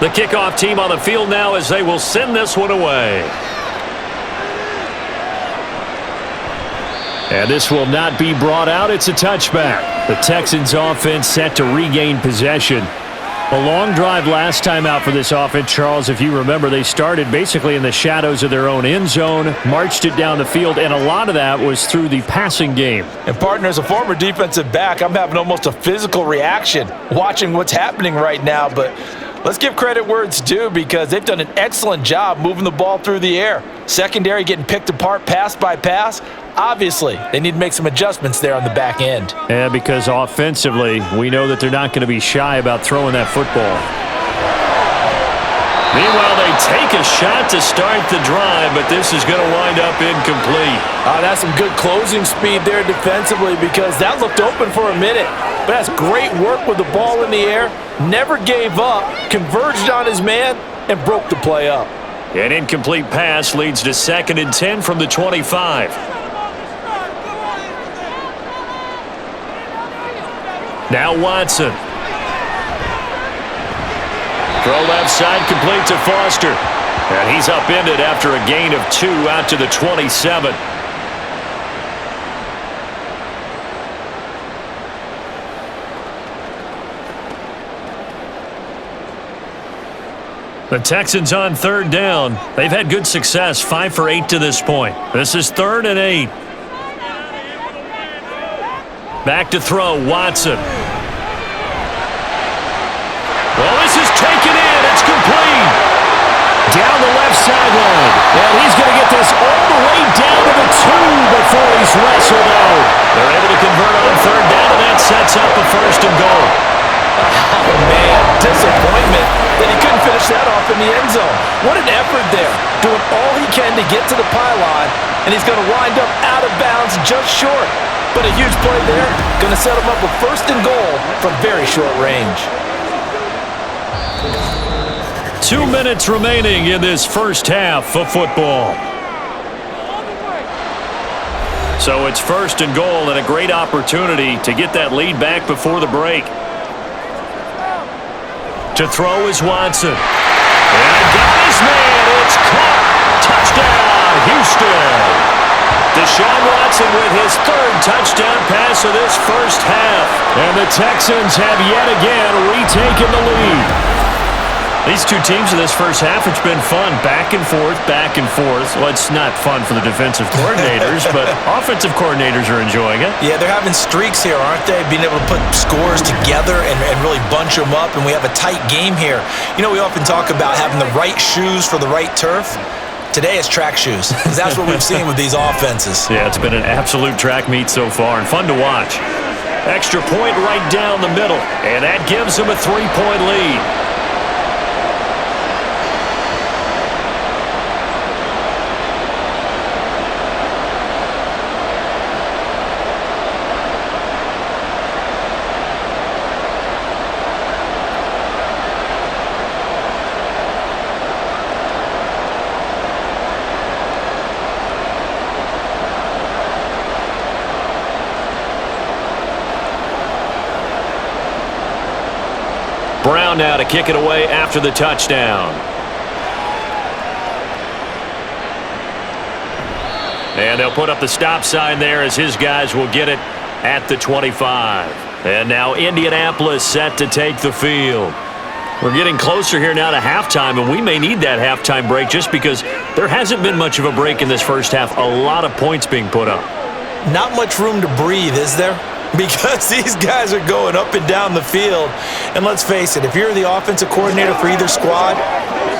[SPEAKER 5] The kickoff team on the field now as they will send this one away. And this will not be brought out. It's a touchback. The Texans offense set to regain possession. A long drive last time out for this offense, Charles. If you remember, they started basically in the shadows of their own end zone, marched it down the field, and a lot of that was through the passing game.
[SPEAKER 3] And, partner, as a former defensive back, I'm having almost a physical reaction watching what's happening right now. But let's give credit where it's due because they've done an excellent job moving the ball through the air. Secondary getting picked apart pass by pass. Obviously, they need to make some adjustments there on the back end.
[SPEAKER 5] Yeah, because offensively, we know that they're not going to be shy about throwing that football. Meanwhile, they take a shot to start the drive, but this is going to wind up incomplete.
[SPEAKER 3] That's some good closing speed there defensively because that looked open for a minute. But that's great work with the ball in the air. Never gave up, converged on his man, and broke the play up.
[SPEAKER 5] An incomplete pass leads to 2nd and 10 from the 25. Now Watson. Throw left side complete to Foster. And he's upended after a gain of 2 out to the 27. The Texans on 3rd down. They've had good success, 5 for 8 to this point. This is 3rd and 8. Back to throw, Watson. Well, this is taken in. It's complete. Down the left sideline. And he's going to get this all the way down to the 2 before he's wrestled out. They're able to convert on 3rd down, and that sets up a 1st and goal.
[SPEAKER 3] Oh, man, disappointment that he couldn't finish that off in the end zone. What an effort there, doing all he can to get to the pylon, and he's going to wind up out of bounds just short. But a huge play there, going to set him up a 1st and goal from very short range.
[SPEAKER 5] 2 minutes remaining in this first half of football. So it's 1st and goal and a great opportunity to get that lead back before the break. To throw is Watson. And got his man. It's caught. Touchdown, Houston. Deshaun Watson with his 3rd touchdown pass of this first half. And the Texans have yet again retaken the lead. These two teams in this first half, it's been fun. Back and forth, back and forth. Well, it's not fun for the defensive coordinators, but offensive coordinators are enjoying it.
[SPEAKER 3] Yeah, they're having streaks here, aren't they? Being able to put scores together and really bunch them up, and we have a tight game here. You know, we often talk about having the right shoes for the right turf. Today it's track shoes, because that's what we've seen with these offenses.
[SPEAKER 5] Yeah, it's been an absolute track meet so far, and fun to watch. Extra point right down the middle, and that gives them a 3-point lead. Brown now to kick it away after the touchdown. And they'll put up the stop sign there as his guys will get it at the 25. And now Indianapolis set to take the field. We're getting closer here now to halftime, and we may need that halftime break just because there hasn't been much of a break in this first half. A lot of points being put up.
[SPEAKER 3] Not much room to breathe, is there? Because these guys are going up and down the field. And let's face it, if you're the offensive coordinator for either squad,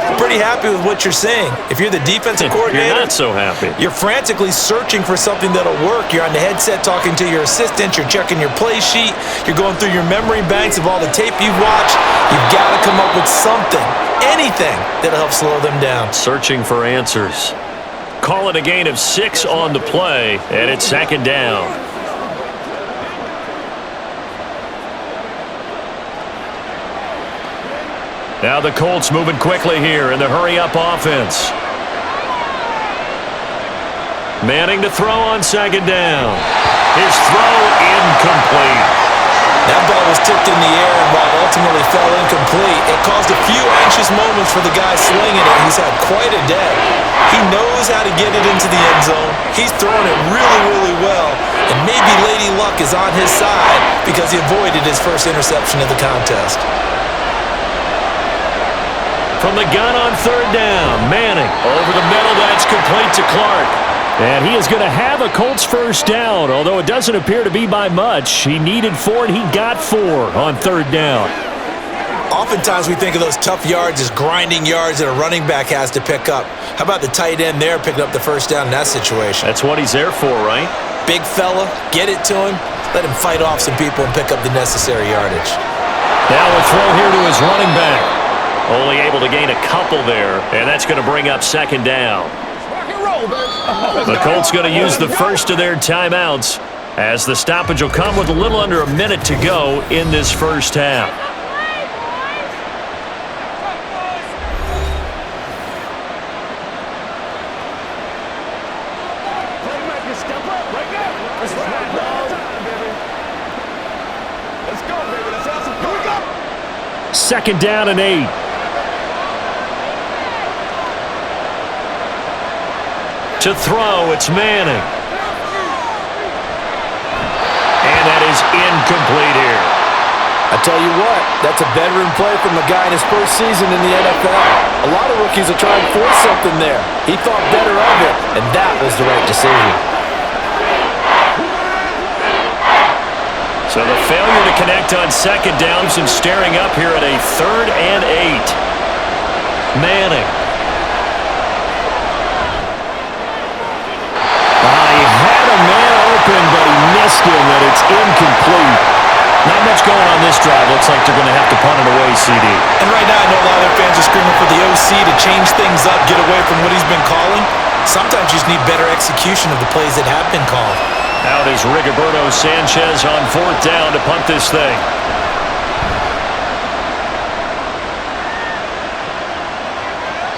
[SPEAKER 3] you're pretty happy with what you're seeing. If you're the defensive coordinator,
[SPEAKER 5] you're not so happy.
[SPEAKER 3] You're frantically searching for something that'll work. You're on the headset talking to your assistant. You're checking your play sheet. You're going through your memory banks of all the tape you've watched. You've got to come up with something, anything that'll help slow them down.
[SPEAKER 5] Searching for answers. Call it a gain of 6 on the play, and it's 2nd down. Now the Colts moving quickly here in the hurry-up offense. Manning to throw on 2nd down. His throw incomplete.
[SPEAKER 3] That ball was tipped in the air, and while ultimately fell incomplete. It caused a few anxious moments for the guy slinging it. He's had quite a day. He knows how to get it into the end zone. He's throwing it really, really well. And maybe Lady Luck is on his side because he avoided his first interception of the contest.
[SPEAKER 5] From the gun on third down, Manning over the middle. That's complete to Clark. And he is going to have a Colts first down, although it doesn't appear to be by much. He needed 4, and he got 4 on third down.
[SPEAKER 3] Oftentimes we think of those tough yards as grinding yards that a running back has to pick up. How about the tight end there picking up the first down in that situation?
[SPEAKER 5] That's what he's there for, right?
[SPEAKER 3] Big fella, get it to him, let him fight off some people and pick up the necessary yardage.
[SPEAKER 5] Now a throw here to his running back. Only able to gain a couple there, and that's going to bring up second down. The Colts going to use the first of their timeouts as the stoppage will come with a little under a minute to go in this first half. Second down and 8. To throw, it's Manning. And that is incomplete here.
[SPEAKER 3] I tell you what, that's a veteran play from a guy in his first season in the NFL. A lot of rookies are trying to force something there. He thought better of it, and that was the right decision.
[SPEAKER 5] So the failure to connect on second down, some staring up here at a third and 8. Manning. He had a man open, but he missed him, and it's incomplete. Not much going on this drive. Looks like they're going to have to punt it away, CD.
[SPEAKER 3] And right now, I know a lot of their fans are screaming for the OC to change things up, get away from what he's been calling. Sometimes you just need better execution of the plays that have been called.
[SPEAKER 5] Out is Rigoberto Sanchez on fourth down to punt this thing.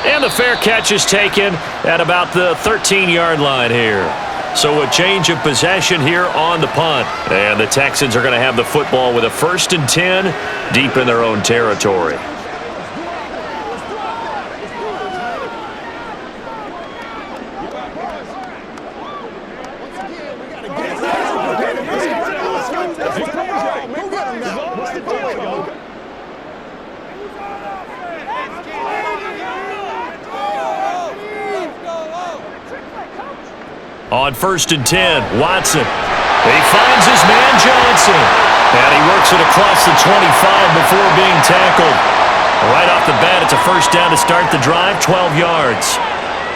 [SPEAKER 5] And the fair catch is taken at about the 13-yard line here. So a change of possession here on the punt. And the Texans are going to have the football with a 1st and 10 deep in their own territory. On 1st and 10, Watson. He finds his man Johnson. And he works it across the 25 before being tackled. Right off the bat, it's a first down to start the drive, 12 yards.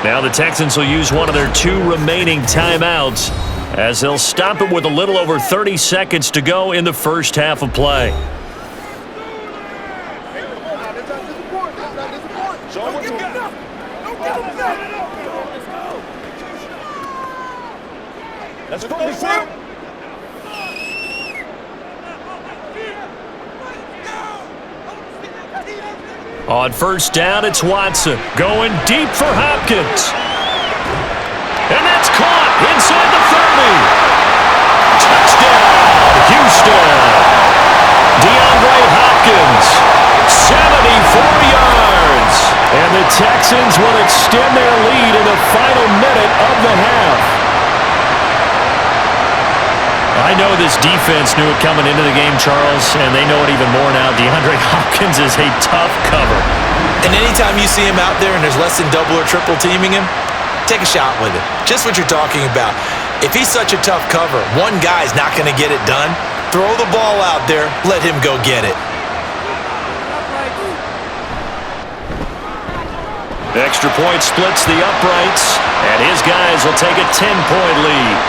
[SPEAKER 5] Now the Texans will use one of their 2 remaining timeouts as they'll stop it with a little over 30 seconds to go in the first half of play.
[SPEAKER 4] Let's go, Sam.
[SPEAKER 5] On first down, it's Watson going deep for Hopkins. And that's caught inside the 30. Touchdown, Houston. DeAndre Hopkins, 74 yards. And the Texans will extend their lead in the final minute of the half. I know this defense knew it coming into the game, Charles, and they know it even more now. DeAndre Hopkins is a tough cover.
[SPEAKER 3] And anytime you see him out there and there's less than double or triple teaming him, take a shot with it. Just what you're talking about. If he's such a tough cover, one guy's not going to get it done. Throw the ball out there, let him go get it.
[SPEAKER 5] Extra point splits the uprights, and his guys will take a 10-point lead.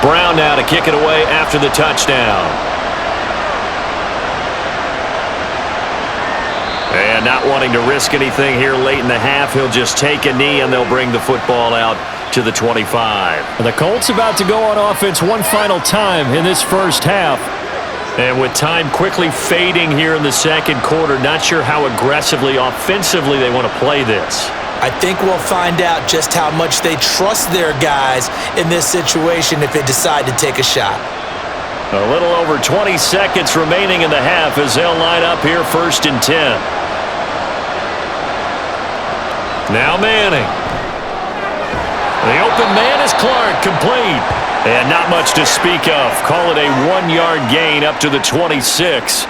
[SPEAKER 2] Brown now to kick it away after the touchdown. And not wanting to risk anything here late in the half, he'll just take a knee and they'll bring the football out to the 25.
[SPEAKER 5] The Colts about to go on offense one final time in this first half.
[SPEAKER 2] And with time quickly fading here in the second quarter, not sure how aggressively, offensively they want to play this.
[SPEAKER 3] I think we'll find out just how much they trust their guys in this situation if they decide to take a shot.
[SPEAKER 2] A little over 20 seconds remaining in the half as they'll line up here 1st and 10. Now Manning. The open man is Clark, complete. And not much to speak of. Call it a 1-yard gain up to the 26.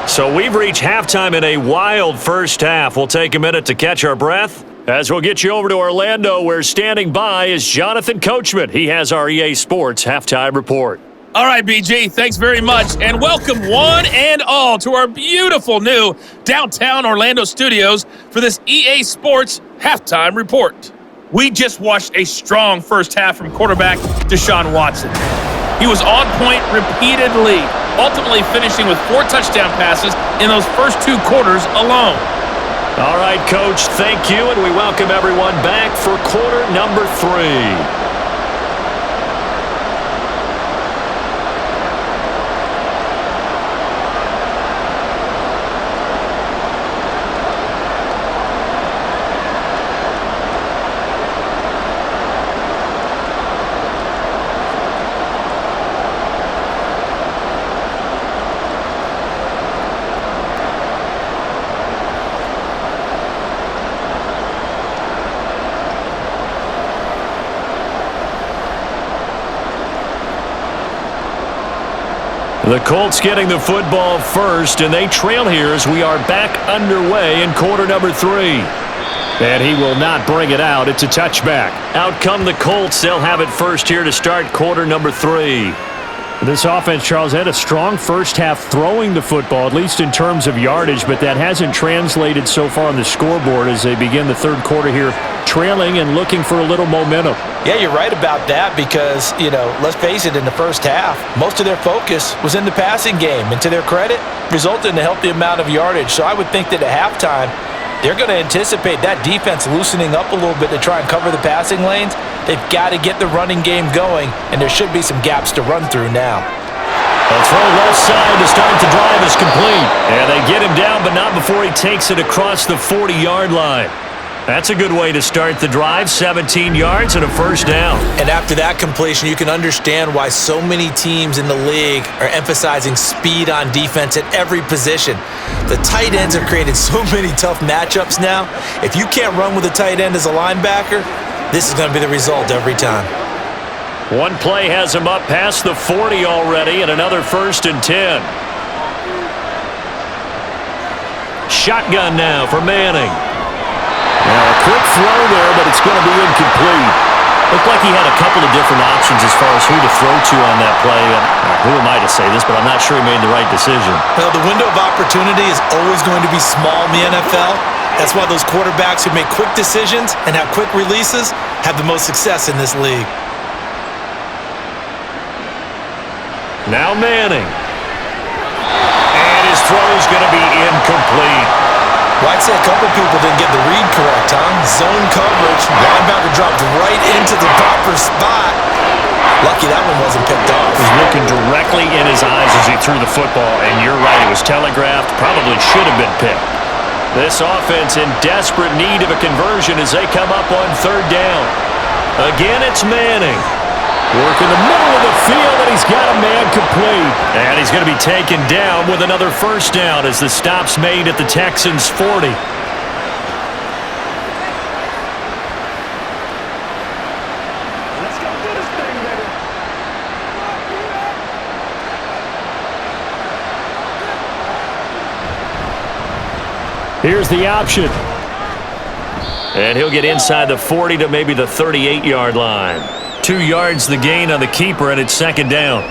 [SPEAKER 2] So we've reached halftime in a wild first half. We'll take a minute to catch our breath as we'll get you over to Orlando, where standing by is Jonathan Coachman. He has our EA Sports Halftime Report.
[SPEAKER 6] All right, BG, thanks very much, and welcome one and all to our beautiful new downtown Orlando studios for this EA Sports Halftime Report. We just watched a strong first half from quarterback Deshaun Watson. He was on point repeatedly, ultimately finishing with 4 touchdown passes in those first 2 quarters alone.
[SPEAKER 2] All right, Coach, thank you, and we welcome everyone back for quarter number 3. The Colts getting the football first, and they trail here as we are back underway in quarter number 3.
[SPEAKER 5] And he will not bring it out. It's a touchback.
[SPEAKER 2] Out come the Colts. They'll have it first here to start quarter number 3.
[SPEAKER 5] This offense, Charles, had a strong first half throwing the football, at least in terms of yardage, but that hasn't translated so far on the scoreboard as they begin the third quarter here, trailing and looking for a little momentum.
[SPEAKER 3] Yeah, you're right about that because, let's face it, in the first half, most of their focus was in the passing game. And to their credit, resulted in a healthy amount of yardage. So I would think that at halftime, they're going to anticipate that defense loosening up a little bit to try and cover the passing lanes. They've got to get the running game going, and there should be some gaps to run through now.
[SPEAKER 2] A throw left side to start the drive is complete. And they get him down, but not before he takes it across the 40-yard line. That's a good way to start the drive, 17 yards and a first down.
[SPEAKER 3] And after that completion, you can understand why so many teams in the league are emphasizing speed on defense at every position. The tight ends have created so many tough matchups now. If you can't run with a tight end as a linebacker, this is going to be the result every time.
[SPEAKER 2] One play has him up past the 40 already, and another 1st and 10. Shotgun now for Manning.
[SPEAKER 5] Now a quick throw there, but it's going to be incomplete.
[SPEAKER 2] Looked like he had a couple of different options as far as who to throw to on that play. And who am I to say this, but I'm not sure he made the right decision.
[SPEAKER 3] Well, the window of opportunity is always going to be small in the NFL. That's why those quarterbacks who make quick decisions and have quick releases have the most success in this league.
[SPEAKER 2] Now Manning. And his throw is going to be incomplete.
[SPEAKER 3] Well, I'd say a couple people didn't get the read correct, huh? Zone coverage. Linebacker dropped right into the proper spot. Lucky that one wasn't picked off.
[SPEAKER 2] He was looking directly in his eyes as he threw the football, and you're right, it was telegraphed. Probably should have been picked. This offense in desperate need of a conversion as they come up on 3rd down. Again, it's Manning.
[SPEAKER 5] Work in the middle of the field, and he's got a man complete.
[SPEAKER 2] And he's going to be taken down with another first down as the stop's made at the Texans' 40.
[SPEAKER 4] Let's go do this thing, baby.
[SPEAKER 5] Here's the option.
[SPEAKER 2] And he'll get inside the 40 to maybe the 38-yard line. 2 yards the gain on the keeper, and it's 2nd down.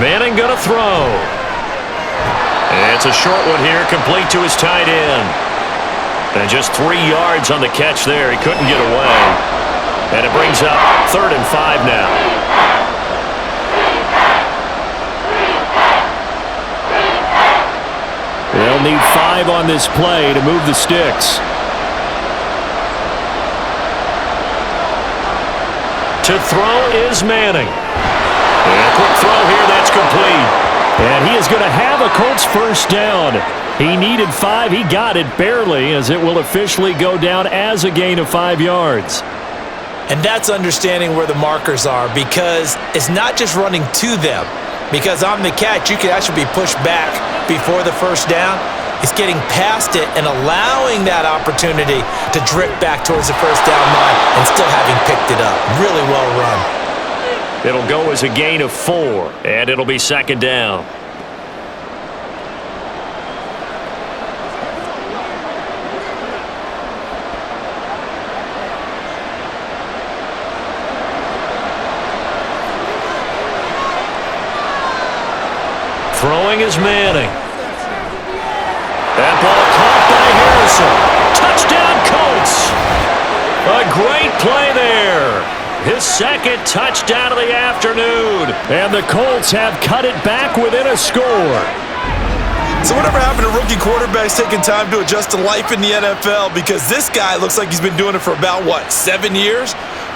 [SPEAKER 5] Manning going to throw. It's a short one here, complete to his tight end. And just 3 yards on the catch there. He couldn't get away. And it brings up 3rd and 5 now. They'll need 5 on this play to move the sticks. To throw is Manning. And a quick throw here, that's complete. And he is going to have a Colts first down. He needed 5. He got it barely, as it will officially go down as a gain of 5 yards.
[SPEAKER 3] And that's understanding where the markers are, because it's not just running to them. Because on the catch, you could actually be pushed back before the first down. It's getting past it and allowing that opportunity to drift back towards the first down line and still having picked it up. Really well run.
[SPEAKER 5] It'll go as a gain of 4, and it'll be 2nd down. Throwing is Manning. That ball caught by Harrison. Touchdown, Colts. A great play there. His 2nd touchdown of the afternoon. And the Colts have cut it back within a score.
[SPEAKER 3] So whatever happened to rookie quarterbacks taking time to adjust to life in the NFL? Because this guy looks like he's been doing it for about, 7 years?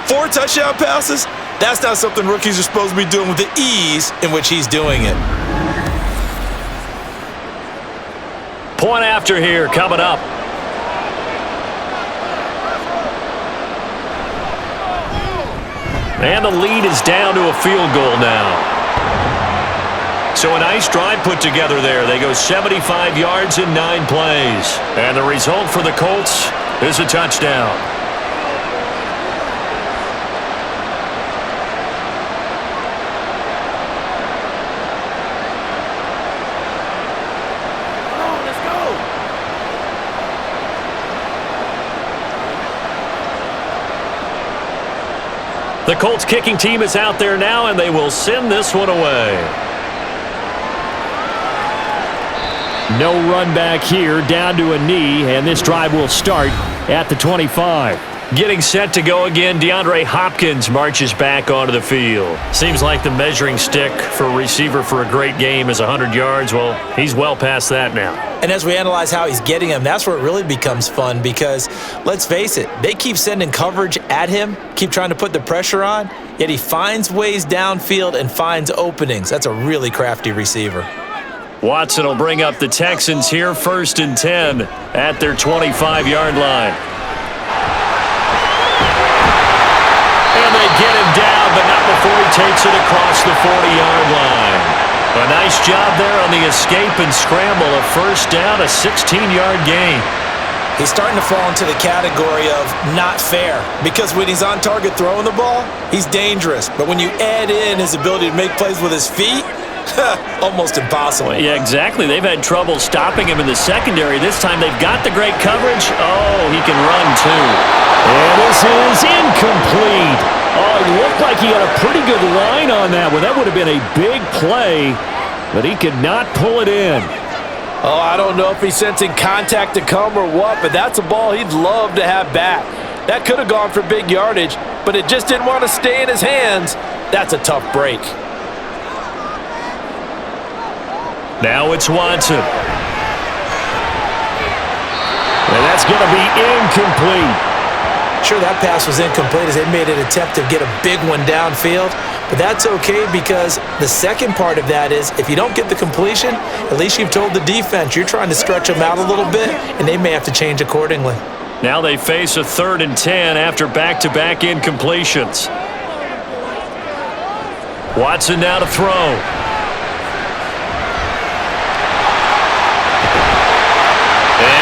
[SPEAKER 3] 4 touchdown passes? That's not something rookies are supposed to be doing with the ease in which he's doing it.
[SPEAKER 5] Point after here coming up. And the lead is down to a field goal now. So a nice drive put together there. They go 75 yards in 9 plays. And the result for the Colts is a touchdown. The Colts kicking team is out there now, and they will send this one away. No run back here, down to a knee, and this drive will start at the 25. Getting set to go again, DeAndre Hopkins marches back onto the field. Seems like the measuring stick for a receiver for a great game is 100 yards. Well, he's well past that now.
[SPEAKER 3] And as we analyze how he's getting them, that's where it really becomes fun, because let's face it, they keep sending coverage at him, keep trying to put the pressure on, yet he finds ways downfield and finds openings. That's a really crafty receiver.
[SPEAKER 5] Watson will bring up the Texans here, 1st and 10 at their 25-yard line. And they get him down, but not before he takes it across the 40-yard line. A nice job there on the escape and scramble. A first down, a 16-yard gain.
[SPEAKER 3] He's starting to fall into the category of not fair, because when he's on target throwing the ball, he's dangerous. But when you add in his ability to make plays with his feet, almost impossible.
[SPEAKER 5] Well, yeah, exactly. They've had trouble stopping him in the secondary. This time they've got the great coverage. Oh, he can run too. And this is incomplete. Oh, it looked like he had a pretty good line on that one. That would have been a big play, but he could not pull it in.
[SPEAKER 3] Oh, I don't know if he's sensing contact to come or what, but that's a ball he'd love to have back. That could have gone for big yardage, but it just didn't want to stay in his hands. That's a tough break.
[SPEAKER 5] Now it's Watson. And that's going to be incomplete.
[SPEAKER 3] Sure, that pass was incomplete as they made an attempt to get a big one downfield, but that's okay, because the second part of that is if you don't get the completion, at least you've told the defense you're trying to stretch them out a little bit, and they may have to change accordingly.
[SPEAKER 5] Now they face a 3rd and 10 after back-to-back incompletions. Watson now to throw.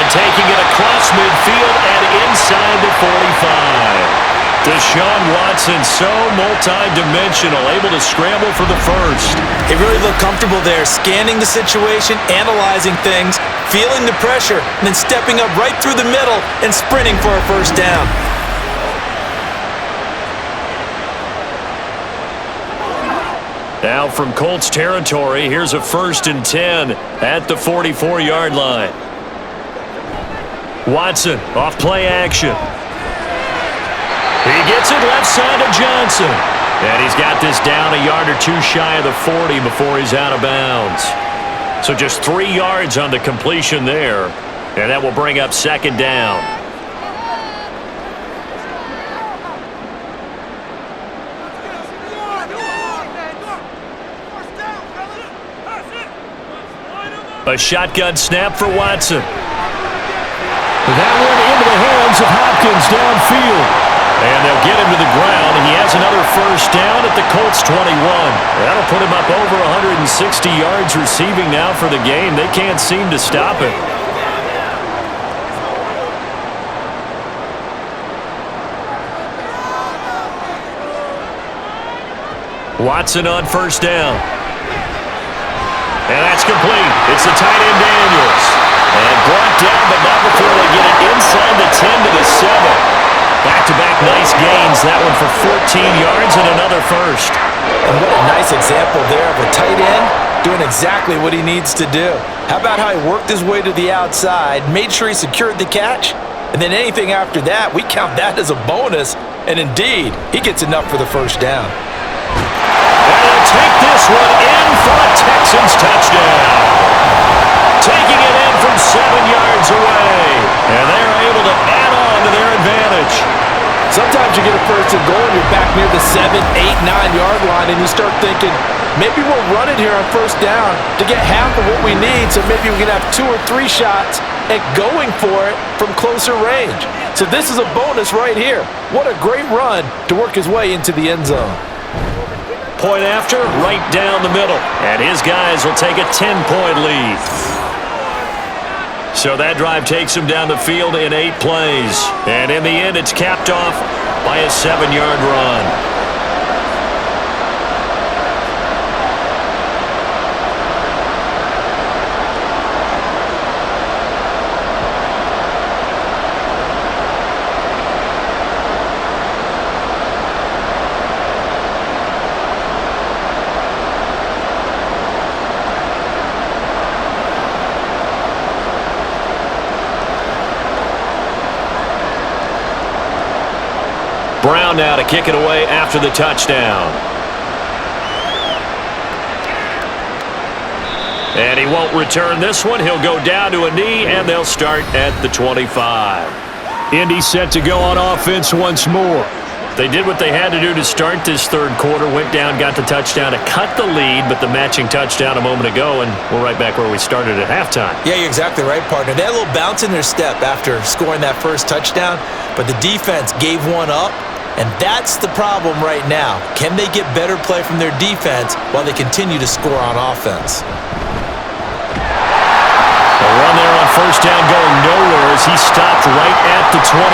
[SPEAKER 5] Taking it across midfield and inside the 45. Deshaun Watson, so multi-dimensional, able to scramble for the first.
[SPEAKER 3] He really looked comfortable there, scanning the situation, analyzing things, feeling the pressure, and then stepping up right through the middle and sprinting for a first down.
[SPEAKER 5] Now from Colts territory, here's a 1st and 10 at the 44-yard line. Watson off play action. He gets it left side to Johnson. And he's got this down a yard or two shy of the 40 before he's out of bounds. So just 3 yards on the completion there. And that will bring up 2nd down. A shotgun snap for Watson.
[SPEAKER 2] That one into the hands of Hopkins downfield.
[SPEAKER 5] And they'll get him to the ground, and he has another 1st down at the Colts 21. That'll put him up over 160 yards receiving now for the game. They can't seem to stop it. Watson on 1st down. And that's complete. It's the tight end Daniels. And brought down, but not before they get it inside the 10 to the 7. Back-to-back nice gains. That one for 14 yards and another 1st.
[SPEAKER 3] And what a nice example there of a tight end doing exactly what he needs to do. How about how he worked his way to the outside, made sure he secured the catch, and then anything after that, we count that as a bonus. And indeed, he gets enough for the 1st down.
[SPEAKER 5] And they'll take this one in for a Texans touchdown. Taking it in from 7 yards away. And they're able to add on to their advantage.
[SPEAKER 3] Sometimes you get a 1st and goal and you're back near the 7, 8, 9-yard line and you start thinking, maybe we'll run it here on 1st down to get half of what we need, so maybe we can have 2 or 3 shots at going for it from closer range. So this is a bonus right here. What a great run to work his way into the end zone.
[SPEAKER 5] Point after, right down the middle. And his guys will take a 10-point lead. So that drive takes him down the field in 8 plays. And in the end, it's capped off by a 7-yard run. Brown now to kick it away after the touchdown. And he won't return this one. He'll go down to a knee, and they'll start at the 25.
[SPEAKER 2] Indy set to go on offense once more.
[SPEAKER 5] They did what they had to do to start this 3rd quarter, went down, got the touchdown to cut the lead, but the matching touchdown a moment ago, and we're right back where we started at halftime.
[SPEAKER 3] Yeah, you're exactly right, partner. They had a little bounce in their step after scoring that 1st touchdown, but the defense gave one up, and that's the problem right now. Can they get better play from their defense while they continue to score on offense?
[SPEAKER 5] A run there on 1st down going nowhere as he stopped right at the 25.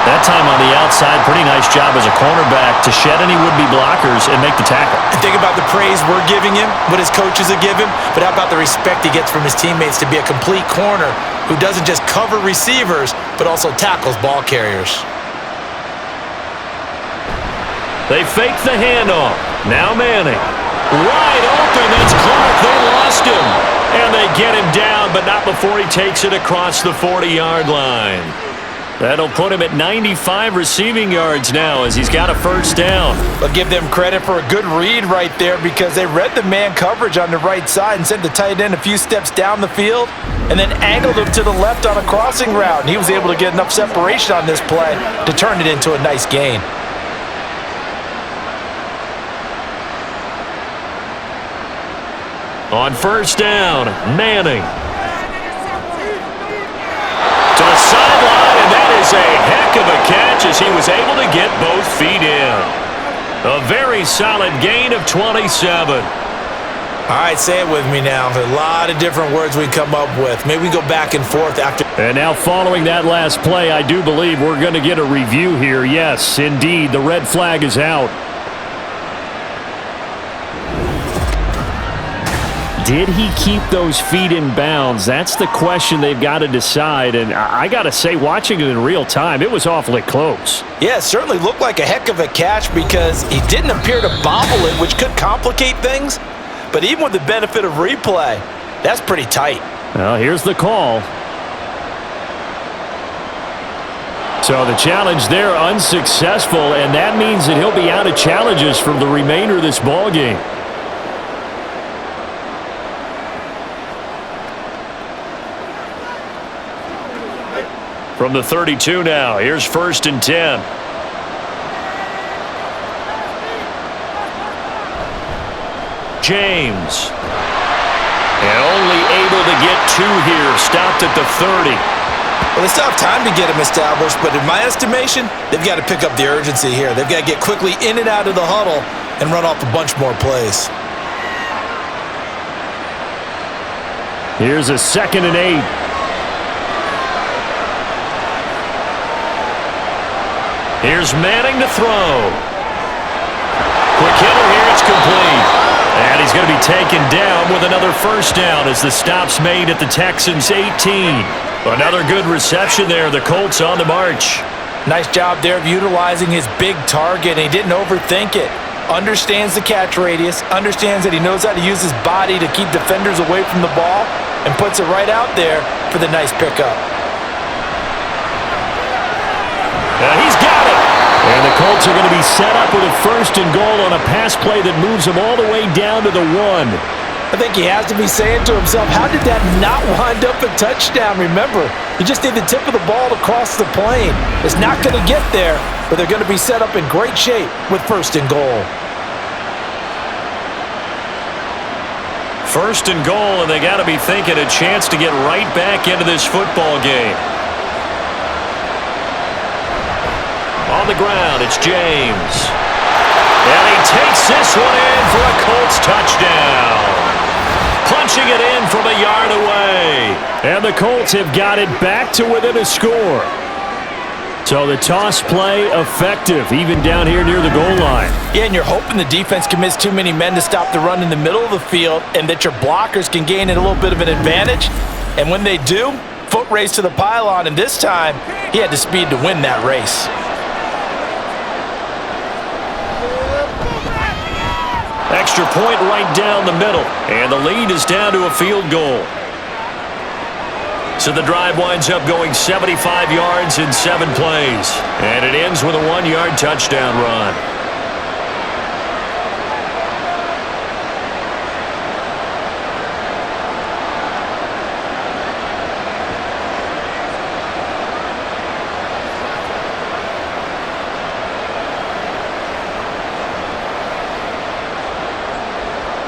[SPEAKER 5] That time on the outside, pretty nice job as a cornerback to shed any would-be blockers and make the tackle.
[SPEAKER 3] Think about the praise we're giving him, what his coaches have given him, but how about the respect he gets from his teammates to be a complete corner who doesn't just cover receivers, but also tackles ball carriers.
[SPEAKER 5] They fake the handoff. Now Manning. Wide open. That's Clark. They lost him. And they get him down, but not before he takes it across the 40-yard line. That'll put him at 95 receiving yards now as he's got a 1st down.
[SPEAKER 3] But give them credit for a good read right there because they read the man coverage on the right side and sent the tight end a few steps down the field and then angled him to the left on a crossing route. And he was able to get enough separation on this play to turn it into a nice gain.
[SPEAKER 5] On 1st down, Manning. To the sideline, and that is a heck of a catch as he was able to get both feet in. A very solid gain of 27.
[SPEAKER 3] All right, say it with me now. There's a lot of different words we come up with. Maybe we go back and forth after.
[SPEAKER 5] And now following that last play, I do believe we're going to get a review here. Yes, indeed, the red flag is out. Did he keep those feet in bounds? That's the question they've got to decide. And I got to say, watching it in real time, it was awfully close.
[SPEAKER 3] Yeah, it certainly looked like a heck of a catch because he didn't appear to bobble it, which could complicate things. But even with the benefit of replay, that's pretty tight.
[SPEAKER 5] Well, here's the call. So the challenge there unsuccessful, and that means that he'll be out of challenges for the remainder of this ball game. From the 32 now, here's 1st and 10. James. And only able to get 2 here, stopped at the 30.
[SPEAKER 3] Well, they still have time to get him established, but in my estimation, they've got to pick up the urgency here. They've got to get quickly in and out of the huddle and run off a bunch more plays.
[SPEAKER 5] Here's a 2nd and 8. Here's Manning to throw. Quick hitter here, it's complete. And he's going to be taken down with another 1st down as the stop's made at the Texans' 18. Another good reception there. The Colts on the march.
[SPEAKER 3] Nice job there of utilizing his big target. He didn't overthink it. Understands the catch radius. Understands that he knows how to use his body to keep defenders away from the ball. And puts it right out there for the nice pickup.
[SPEAKER 5] He's got it. And the Colts are going to be set up with a 1st and goal on a pass play that moves them all the way down to the 1.
[SPEAKER 3] I think he has to be saying to himself, how did that not wind up a touchdown? Remember, you just need the tip of the ball to cross the plane. It's not going to get there, but they're going to be set up in great shape with 1st and goal.
[SPEAKER 5] 1st and goal, and they got to be thinking a chance to get right back into this football game. On the ground, it's James. And he takes this one in for a Colts touchdown. Punching it in from a yard away. And the Colts have got it back to within a score. So the toss play effective, even down here near the goal line.
[SPEAKER 3] Yeah, and you're hoping the defense commits too many men to stop the run in the middle of the field and that your blockers can gain a little bit of an advantage. And when they do, foot race to the pylon, and this time he had the speed to win that race.
[SPEAKER 5] Extra point right down the middle, and the lead is down to a field goal. So the drive winds up going 75 yards in 7 plays, and it ends with a 1-yard touchdown run.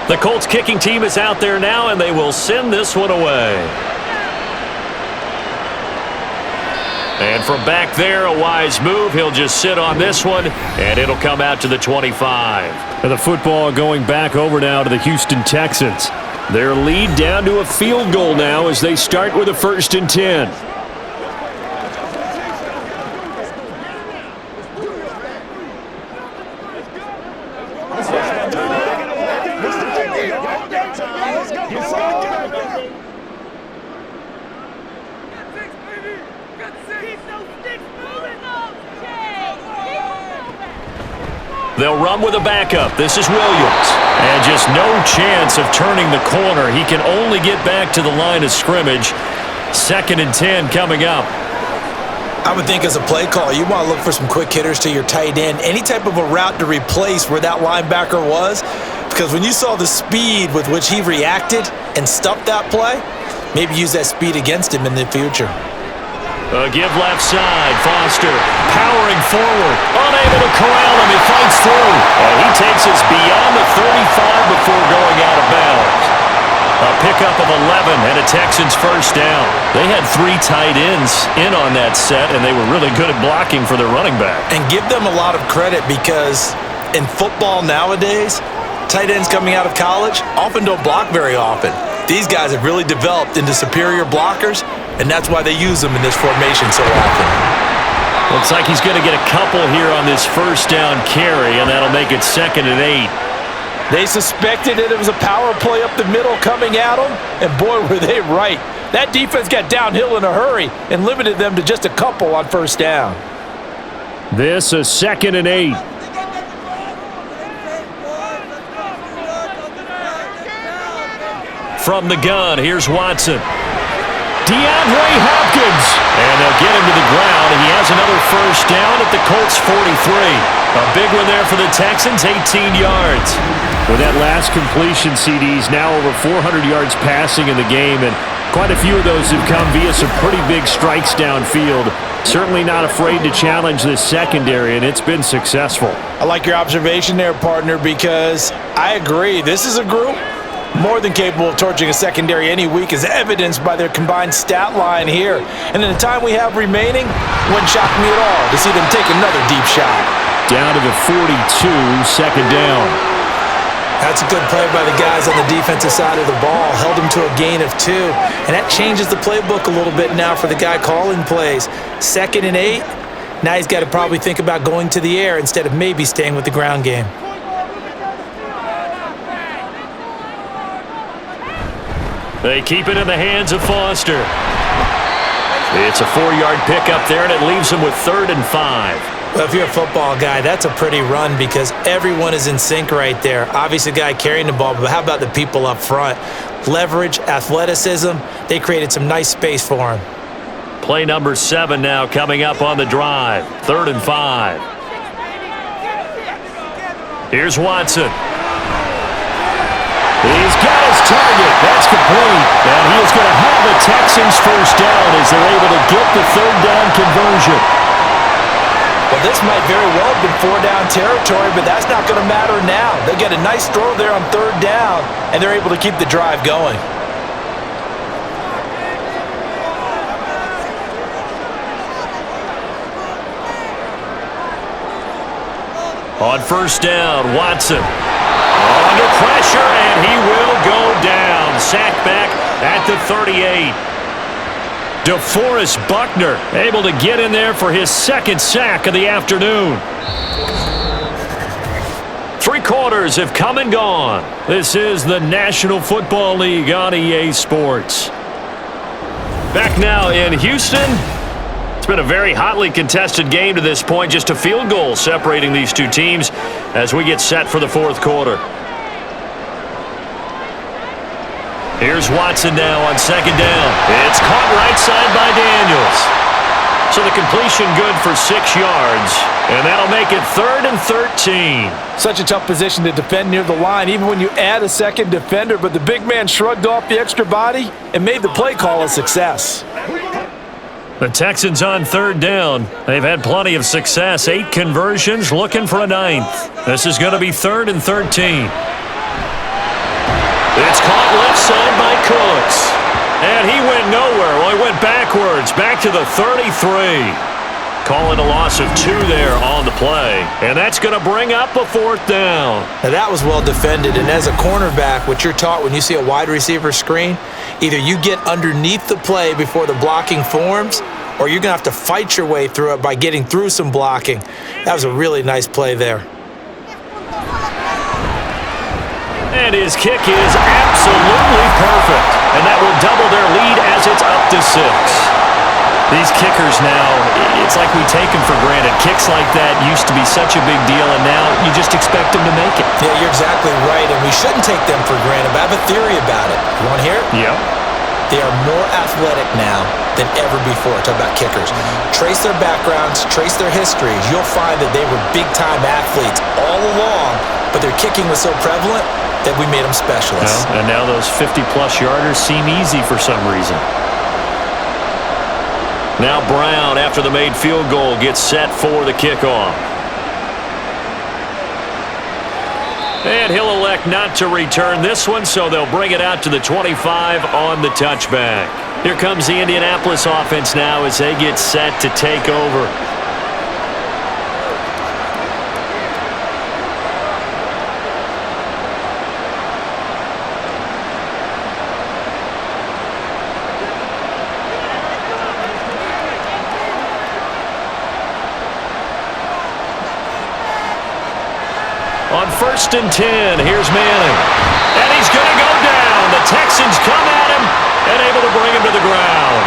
[SPEAKER 5] The Colts kicking team is out there now, and they will send this one away. And from back there, a wise move. He'll just sit on this one, and it'll come out to the 25. And the football going back over now to the Houston Texans. Their lead down to a field goal now as they start with a 1st and 10. They'll run with a backup. This is Williams. And just no chance of turning the corner. He can only get back to the line of scrimmage. 2nd and 10 coming up.
[SPEAKER 3] I would think as a play call, you want to look for some quick hitters to your tight end. Any type of a route to replace where that linebacker was. Because when you saw the speed with which he reacted and stuffed that play, maybe use that speed against him in the future.
[SPEAKER 5] A give left side. Foster powering forward. Unable to corral him. He fights through. And he takes us beyond the 35 before going out of bounds. A pickup of 11 and a Texans 1st down. They had 3 tight ends in on that set, and they were really good at blocking for their running back.
[SPEAKER 3] And give them a lot of credit because in football nowadays, tight ends coming out of college often don't block very often. These guys have really developed into superior blockers, and that's why they use them in this formation so often.
[SPEAKER 5] Looks like he's going to get a couple here on this 1st down carry, and that'll make it 2nd and 8.
[SPEAKER 3] They suspected that it was a power play up the middle coming at them, and boy, were they right. That defense got downhill in a hurry and limited them to just a couple on first down.
[SPEAKER 5] This is 2nd and 8. From the gun, here's Watson. DeAndre Hopkins. And they'll get him to the ground, and he has another first down at the Colts 43. A big one there for the Texans, 18 yards. With that last completion, CD's now over 400 yards passing in the game, and quite a few of those have come via some pretty big strikes downfield. Certainly not afraid to challenge this secondary, and it's been successful.
[SPEAKER 3] I like your observation there, partner, because I agree. This is a group more than capable of torching a secondary any week, as evidenced by their combined stat line here. And in the time we have remaining, wouldn't shock me at all to see them take another deep shot.
[SPEAKER 5] Down to the 42, 2nd down.
[SPEAKER 3] That's a good play by the guys on the defensive side of the ball. Held him to a gain of 2. And that changes the playbook a little bit now for the guy calling plays. 2nd and 8. Now he's got to probably think about going to the air instead of maybe staying with the ground game.
[SPEAKER 5] They keep it in the hands of Foster. It's a 4-yard pickup there, and it leaves them with 3rd and 5.
[SPEAKER 3] Well, if you're a football guy, that's a pretty run because everyone is in sync right there. Obviously, the guy carrying the ball, but how about the people up front? Leverage, athleticism, they created some nice space for him.
[SPEAKER 5] Play number 7 now coming up on the drive. 3rd and 5. Here's Watson. He's got his target. That's complete. And he is going to have the Texans first down as they're able to get the 3rd down conversion.
[SPEAKER 3] Well, this might very well have been 4-down territory, but that's not going to matter now. They get a nice throw there on 3rd down, and they're able to keep the drive going.
[SPEAKER 5] On first down, Watson. Under pressure, and he will go down. Sacked back at the 38. DeForest Buckner able to get in there for his 2nd sack of the afternoon. 3 quarters have come and gone. This is the National Football League on EA Sports. Back now in Houston. It's been a very hotly contested game to this point. Just a field goal separating these two teams as we get set for the 4th quarter. Here's Watson now on 2nd down. It's caught right side by Daniels. So the completion good for 6 yards, and that'll make it 3rd and 13.
[SPEAKER 3] Such a tough position to defend near the line, even when you add a second defender, but the big man shrugged off the extra body and made the play call a success.
[SPEAKER 5] The Texans on 3rd down. They've had plenty of success. 8 conversions, looking for a 9th. This is going to be 3rd and 13. It's caught left side by Cooks. And he went nowhere. Well, he went backwards, back to the 33. Calling a loss of 2 there on the play. And that's going to bring up a 4th down.
[SPEAKER 3] Now that was well defended, and as a cornerback, what you're taught when you see a wide receiver screen, either you get underneath the play before the blocking forms, or you're going to have to fight your way through it by getting through some blocking. That was a really nice play there.
[SPEAKER 5] And his kick is absolutely perfect. And that will double their lead as it's up to 6. These kickers now, it's like we take them for granted. Kicks like that used to be such a big deal, and now you just expect them to make it.
[SPEAKER 3] Yeah, you're exactly right, and we shouldn't take them for granted, but I have a theory about it. You want to hear it?
[SPEAKER 5] Yep.
[SPEAKER 3] They are more athletic now than ever before. Talk about kickers. Trace their backgrounds, trace their histories. You'll find that they were big-time athletes all along, but their kicking was so prevalent that we made them specialists.
[SPEAKER 5] And now those 50-plus yarders seem easy for some reason. Now Brown, after the made field goal, gets set for the kickoff. And he'll elect not to return this one, so they'll bring it out to the 25 on the touchback. Here comes the Indianapolis offense now as they get set to take over. 1st and 10. Here's Manning. And he's going to go down. The Texans come at him and able to bring him to the ground.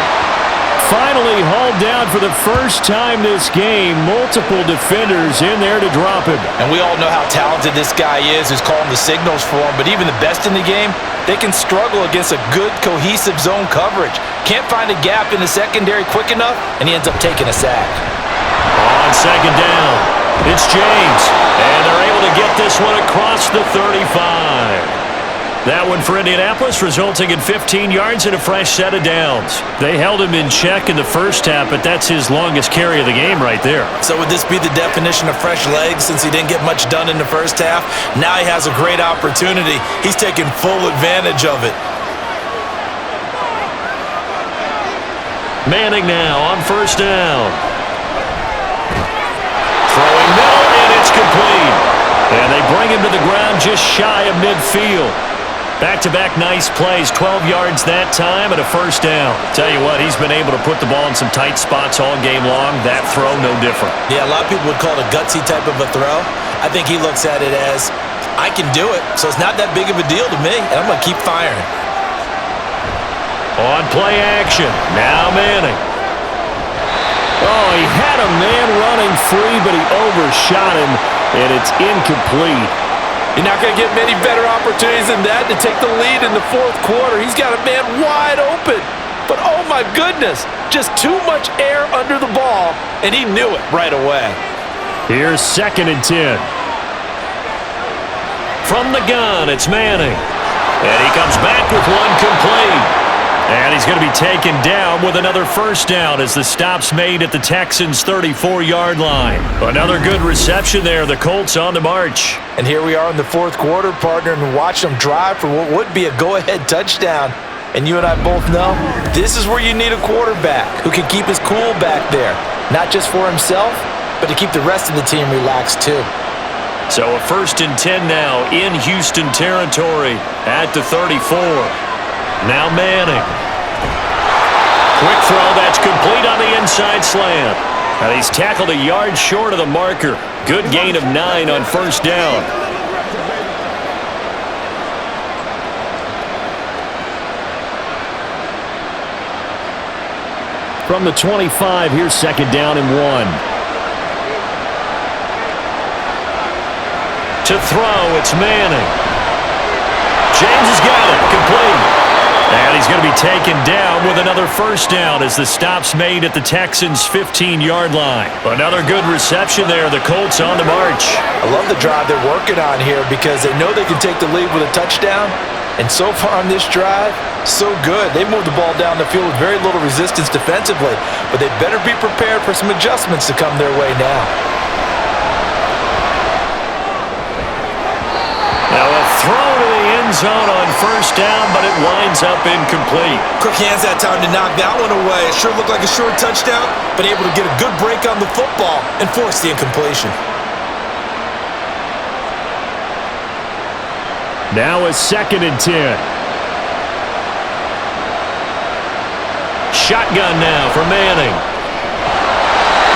[SPEAKER 5] Finally hauled down for the first time this game. Multiple defenders in there to drop him.
[SPEAKER 3] And we all know how talented this guy is who's calling the signals for him. But even the best in the game, they can struggle against a good, cohesive zone coverage. Can't find a gap in the secondary quick enough, and he ends up taking a sack.
[SPEAKER 5] On 2nd down, it's James. And they're able to get this one across the 35. That one for Indianapolis, resulting in 15 yards and a fresh set of downs. They held him in check in the first half, but that's his longest carry of the game right there.
[SPEAKER 3] So would this be the definition of fresh legs since he didn't get much done in the first half? Now he has a great opportunity. He's taking full advantage of it.
[SPEAKER 5] Manning now on 1st down. Throwing middle, and it's complete. And they bring him to the ground just shy of midfield. Back-to-back nice plays, 12 yards that time and a 1st down. Tell you what, he's been able to put the ball in some tight spots all game long. That throw, no different.
[SPEAKER 3] Yeah, a lot of people would call it a gutsy type of a throw. I think he looks at it as, I can do it, so it's not that big of a deal to me, and I'm going to keep firing.
[SPEAKER 5] On play action, now Manning. Oh, he had a man running free, but he overshot him, and it's incomplete.
[SPEAKER 3] You're not going to get many better opportunities than that to take the lead in the 4th quarter. He's got a man wide open. But oh my goodness, just too much air under the ball, and he knew it right away.
[SPEAKER 5] Here's 2nd and 10. From the gun, it's Manning. And he comes back with one complete. And he's going to be taken down with another 1st down as the stop's made at the Texans' 34-yard line. Another good reception there. The Colts on the march.
[SPEAKER 3] And here we are in the 4th quarter, partner, and watch them drive for what would be a go-ahead touchdown. And you and I both know this is where you need a quarterback who can keep his cool back there. Not just for himself, but to keep the rest of the team relaxed too.
[SPEAKER 5] So a 1st and 10 now in Houston territory at the 34. Now Manning. Quick throw, that's complete on the inside slant. And he's tackled a yard short of the marker. Good gain of 9 on 1st down. From the 25, here's 2nd down and 1. To throw, it's Manning. James has got it, complete. And he's going to be taken down with another 1st down as the stop's made at the Texans' 15-yard line. Another good reception there. The Colts on the march.
[SPEAKER 3] I love the drive they're working on here because they know they can take the lead with a touchdown. And so far on this drive, so good. They moved the ball down the field with very little resistance defensively. But they better be prepared for some adjustments to come their way now.
[SPEAKER 5] Now a throw to the end zone on 1st down, but it winds up incomplete.
[SPEAKER 3] Quick hands that time to knock that one away. It sure looked like a short touchdown, but able to get a good break on the football and force the incompletion.
[SPEAKER 5] Now a 2nd and 10. Shotgun now for Manning.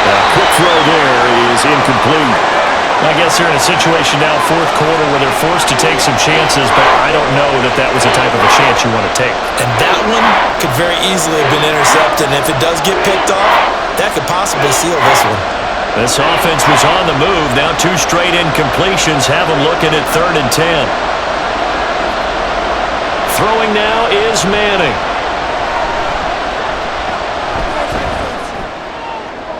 [SPEAKER 5] A quick throw there is incomplete. I guess they're in a situation now, 4th quarter, where they're forced to take some chances, but I don't know that that was the type of a chance you want to take.
[SPEAKER 3] And that one could very easily have been intercepted, and if it does get picked off, that could possibly seal this one.
[SPEAKER 5] This offense was on the move. Now 2 straight incompletions have them looking at 3rd and 10. Throwing now is Manning.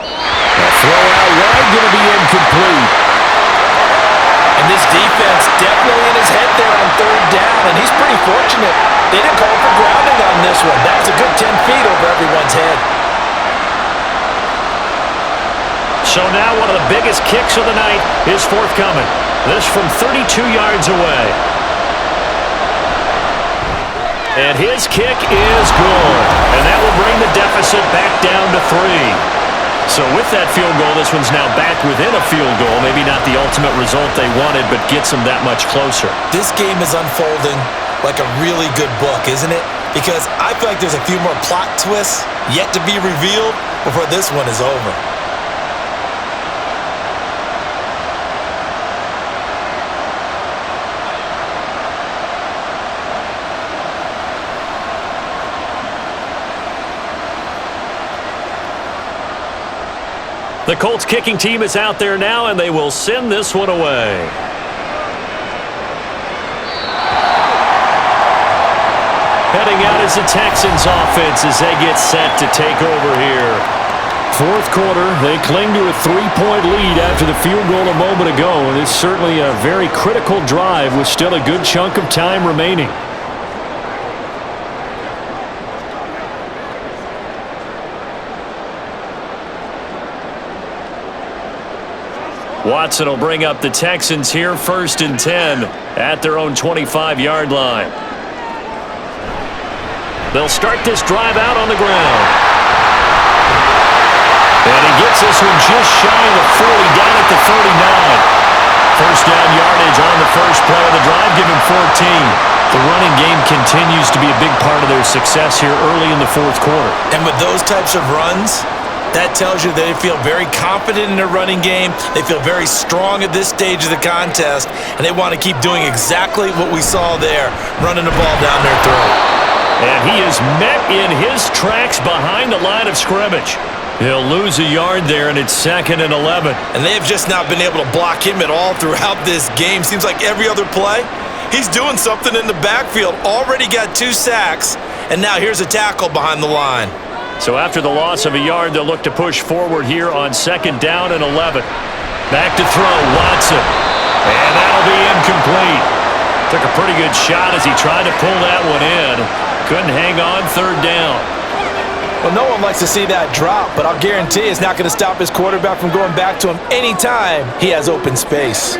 [SPEAKER 5] A throw out wide, going to be incomplete.
[SPEAKER 3] And this defense definitely in his head there on 3rd down, and he's pretty fortunate. They didn't call for grounding on this one. That was a good 10 feet over everyone's head.
[SPEAKER 5] So now one of the biggest kicks of the night is forthcoming. This from 32 yards away. And his kick is good. And that will bring the deficit back down to 3. So with that field goal, this one's now back within a field goal. Maybe not the ultimate result they wanted, but gets them that much closer.
[SPEAKER 3] This game is unfolding like a really good book, isn't it? Because I feel like there's a few more plot twists yet to be revealed before this one is over.
[SPEAKER 5] The Colts kicking team is out there now, and they will send this one away. Heading out is the Texans offense as they get set to take over here.
[SPEAKER 2] Fourth quarter, they cling to a 3-point lead after the field goal a moment ago, and it's certainly a very critical drive with still a good chunk of time remaining.
[SPEAKER 5] Watson will bring up the Texans here, 1st and 10 at their own 25-yard line. They'll start this drive out on the ground. And he gets this one just shy of the 40, down at the 39. First down yardage on the first play of the drive, give him 14. The running game continues to be a big part of their success here early in the fourth quarter.
[SPEAKER 3] And with those types of runs, that tells you they feel very confident in their running game. They feel very strong at this stage of the contest, and they want to keep doing exactly what we saw there, running the ball down their throat.
[SPEAKER 5] And he is met in his tracks behind the line of scrimmage. He'll lose a yard there, and it's 2nd and 11.
[SPEAKER 3] And they have just not been able to block him at all throughout this game. Seems like every other play, he's doing something in the backfield. Already got 2 sacks, and now here's a tackle behind the line.
[SPEAKER 5] So after the loss of a yard, they'll look to push forward here on 2nd down and 11. Back to throw, Watson. And that'll be incomplete. Took a pretty good shot as he tried to pull that one in. Couldn't hang on, 3rd down.
[SPEAKER 3] Well, no one likes to see that drop, but I'll guarantee it's not going to stop his quarterback from going back to him anytime he has open space.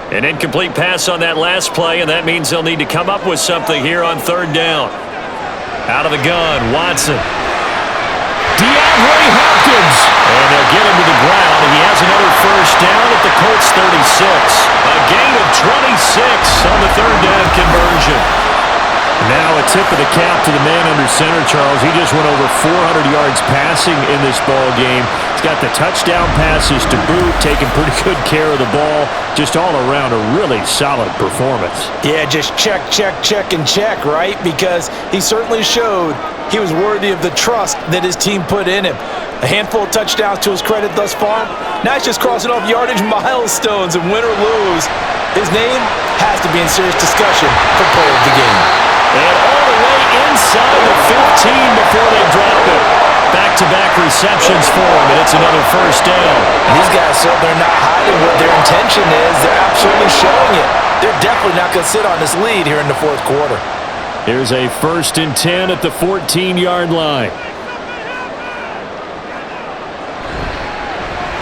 [SPEAKER 5] An incomplete pass on that last play, and that means they'll need to come up with something here on 3rd down. Out of the gun, Watson.
[SPEAKER 2] DeAndre Hopkins.
[SPEAKER 5] And they'll get him to the ground. He has another first down at the Colts 36. A gain of 26 on the 3rd down conversion.
[SPEAKER 2] Now a tip of the cap to the man under center, Charles. He just went over 400 yards passing in this ball game. He's got the touchdown passes to boot, taking pretty good care of the ball. Just all around a really solid performance.
[SPEAKER 3] Yeah, just check, and check, right? Because he certainly showed he was worthy of the trust that his team put in him. A handful of touchdowns to his credit thus far. Now he's just crossing off yardage milestones, and win or lose, his name has to be in serious discussion for player of the game.
[SPEAKER 5] And all the way inside the 15 before they drop it. Back-to-back receptions for him, and it's another first down.
[SPEAKER 3] And these guys, so they're not hiding what their intention is. They're absolutely showing it. They're definitely not going to sit on this lead here in the fourth quarter.
[SPEAKER 5] Here's a 1st and 10 at the 14-yard line.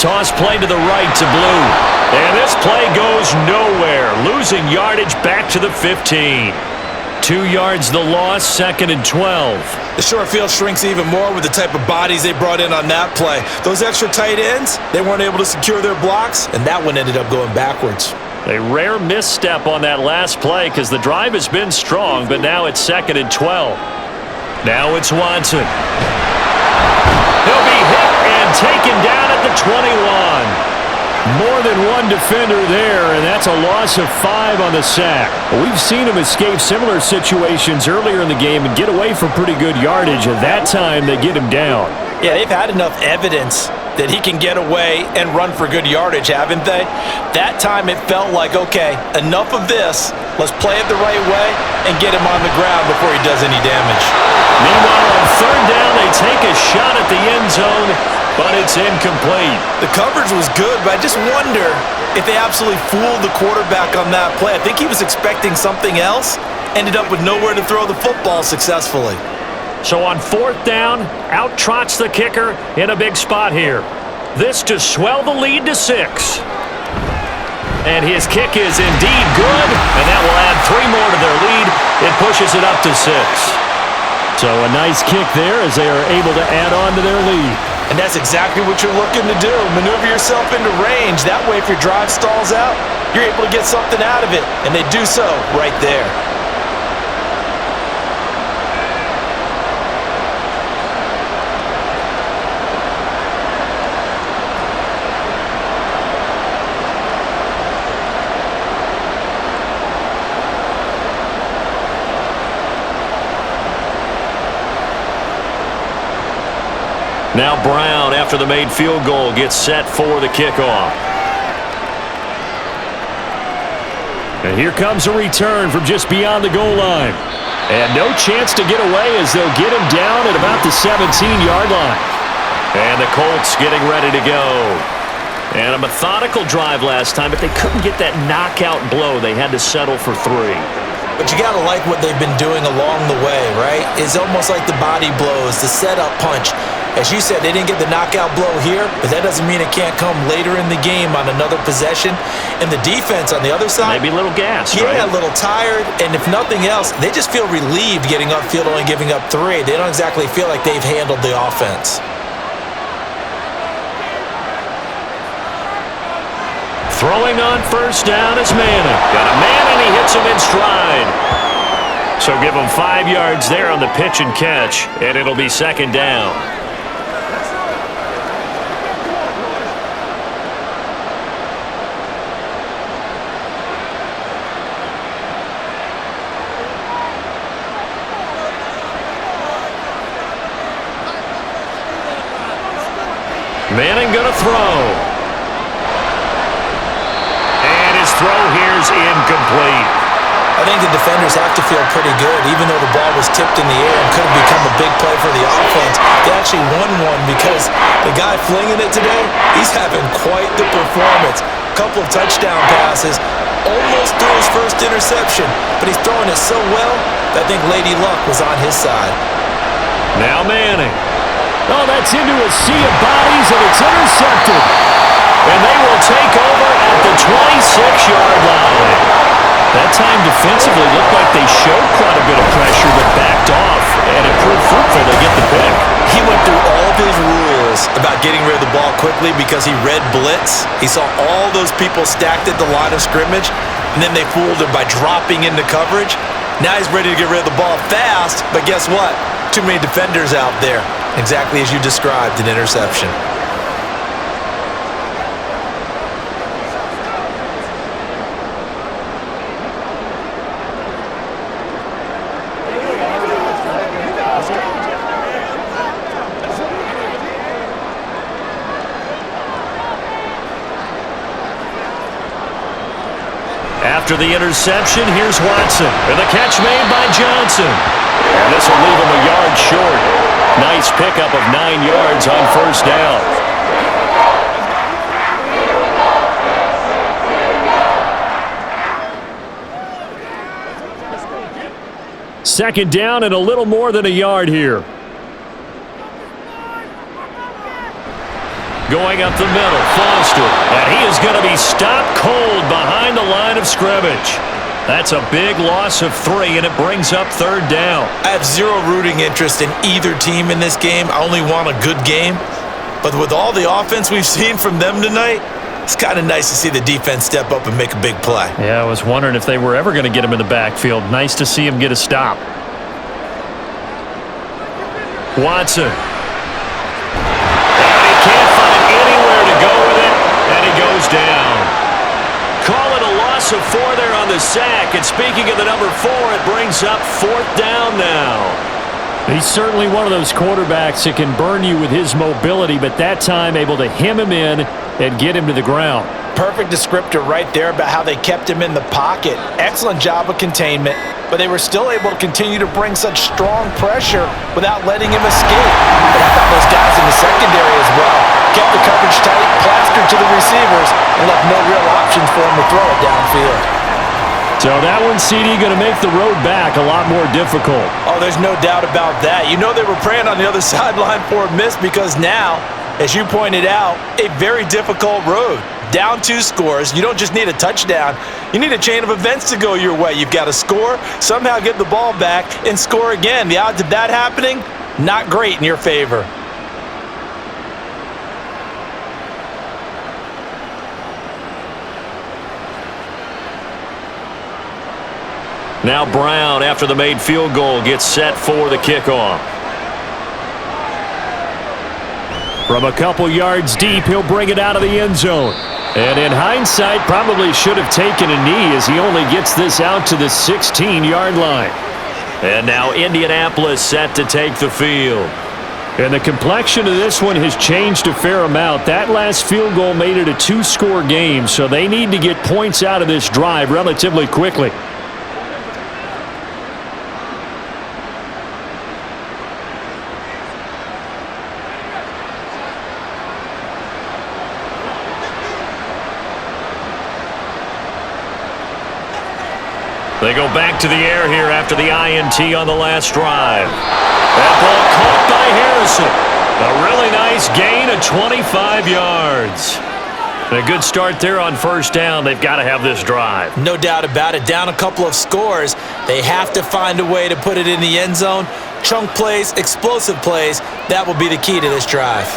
[SPEAKER 5] Toss play to the right to Blue. And this play goes nowhere. Losing yardage back to the 15. 2 yards the loss, 2nd and 12.
[SPEAKER 3] The short field shrinks even more with the type of bodies they brought in on that play. Those extra tight ends, they weren't able to secure their blocks, and that one ended up going backwards.
[SPEAKER 5] A rare misstep on that last play because the drive has been strong, but now it's 2nd and 12. Now it's Watson. He'll be hit and taken down at the 21.
[SPEAKER 2] More than one defender there, and that's a loss of 5 on the sack. We've seen him escape similar situations earlier in the game and get away from pretty good yardage, and that time they get him down.
[SPEAKER 3] Yeah, they've had enough evidence that he can get away and run for good yardage, haven't they? That time it felt like, okay, enough of this. Let's play it the right way and get him on the ground before he does any damage.
[SPEAKER 5] Meanwhile, on 3rd down, they take a shot at the end zone, but it's incomplete.
[SPEAKER 3] The coverage was good, but I just wonder if they absolutely fooled the quarterback on that play. I think he was expecting something else, ended up with nowhere to throw the football successfully.
[SPEAKER 5] So on 4th down, out trots the kicker in a big spot here. This to swell the lead to 6. And his kick is indeed good, and that will add 3 more to their lead. It pushes it up to 6.
[SPEAKER 2] So a nice kick there as they are able to add on to their lead.
[SPEAKER 3] And that's exactly what you're looking to do. Maneuver yourself into range. That way, if your drive stalls out, you're able to get something out of it. And they do so right there.
[SPEAKER 5] Now Brown, after the made field goal, gets set for the kickoff. And here comes a return from just beyond the goal line. And no chance to get away as they'll get him down at about the 17-yard line. And the Colts getting ready to go. And a methodical drive last time, but they couldn't get that knockout blow. They had to settle for 3.
[SPEAKER 3] But you got to like what they've been doing along the way, right? It's almost like the body blows, the setup punch. As you said, they didn't get the knockout blow here, but that doesn't mean it can't come later in the game on another possession. And the defense on the other side,
[SPEAKER 5] maybe a little gassed,
[SPEAKER 3] yeah,
[SPEAKER 5] right?
[SPEAKER 3] a little tired. And if nothing else, they just feel relieved getting upfield, only giving up 3. They don't exactly feel like they've handled the offense.
[SPEAKER 5] Throwing on first down is Manning. Got a man and he hits him in stride. So give him 5 yards there on the pitch and catch, and it'll be second down. Manning gonna throw. Throw here's incomplete.
[SPEAKER 3] I think the defenders have to feel pretty good, even though the ball was tipped in the air and could have become a big play for the offense. They actually won one because the guy flinging it today, he's having quite the performance. Couple of touchdown passes, almost threw his first interception, but he's throwing it so well that I think Lady Luck was on his side.
[SPEAKER 5] Now Manning. Oh, that's into a sea of bodies, and it's intercepted. And they will take over at the 26-yard line. That time defensively looked like they showed quite a bit of pressure but backed off, and it proved fruitful to get the pick.
[SPEAKER 3] He went through all of his rules about getting rid of the ball quickly because he read blitz. He saw all those people stacked at the line of scrimmage, and then they fooled him by dropping into coverage. Now he's ready to get rid of the ball fast, but guess what? Too many defenders out there. Exactly as you described, an interception.
[SPEAKER 5] After the interception, here's Watson. And the catch made by Johnson. And this will leave him a yard short. Nice pickup of 9 yards on first down. Second down and a little more than a yard here. Going up the middle, Foster. And he is going to be stopped cold behind the line of scrimmage. That's a big loss of 3, and it brings up third down.
[SPEAKER 3] I have zero rooting interest in either team in this game. I only want a good game. But with all the offense we've seen from them tonight, it's kind of nice to see the defense step up and make a big play.
[SPEAKER 5] Yeah, I was wondering if they were ever going to get him in the backfield. Nice to see him get a stop. Watson. Can't find anywhere to go with it, and he goes down. Call it a loss of 4 there on the sack, and speaking of the number 4, it brings up fourth down now. He's certainly one of those quarterbacks that can burn you with his mobility, but that time able to hem him in and get him to the ground.
[SPEAKER 3] Perfect descriptor right there about how they kept him in the pocket. Excellent job of containment, but they were still able to continue to bring such strong pressure without letting him escape. But how about those guys in the secondary as well? Kept the coverage tight, plastered to the receivers, and left no real options for him to throw it downfield.
[SPEAKER 5] So that one, CD, going to make the road back a lot more difficult.
[SPEAKER 3] Oh, there's no doubt about that. You know they were praying on the other sideline for a miss because now, as you pointed out, a very difficult road. Down 2 scores. You don't just need a touchdown. You need a chain of events to go your way. You've got to score, somehow get the ball back, and score again. The odds of that happening, not great in your favor.
[SPEAKER 5] Now Brown, after the made field goal, gets set for the kickoff. From a couple yards deep, he'll bring it out of the end zone. And in hindsight, probably should have taken a knee as he only gets this out to the 16-yard line. And now Indianapolis set to take the field. And the complexion of this one has changed a fair amount. That last field goal made it a 2-score game, so they need to get points out of this drive relatively quickly. They go back to the air here after the INT on the last drive. That ball caught by Harrison. A really nice gain of 25 yards. And a good start there on first down. They've got to have this drive.
[SPEAKER 3] No doubt about it. Down a couple of scores. They have to find a way to put it in the end zone. Chunk plays, explosive plays. That will be the key to this drive.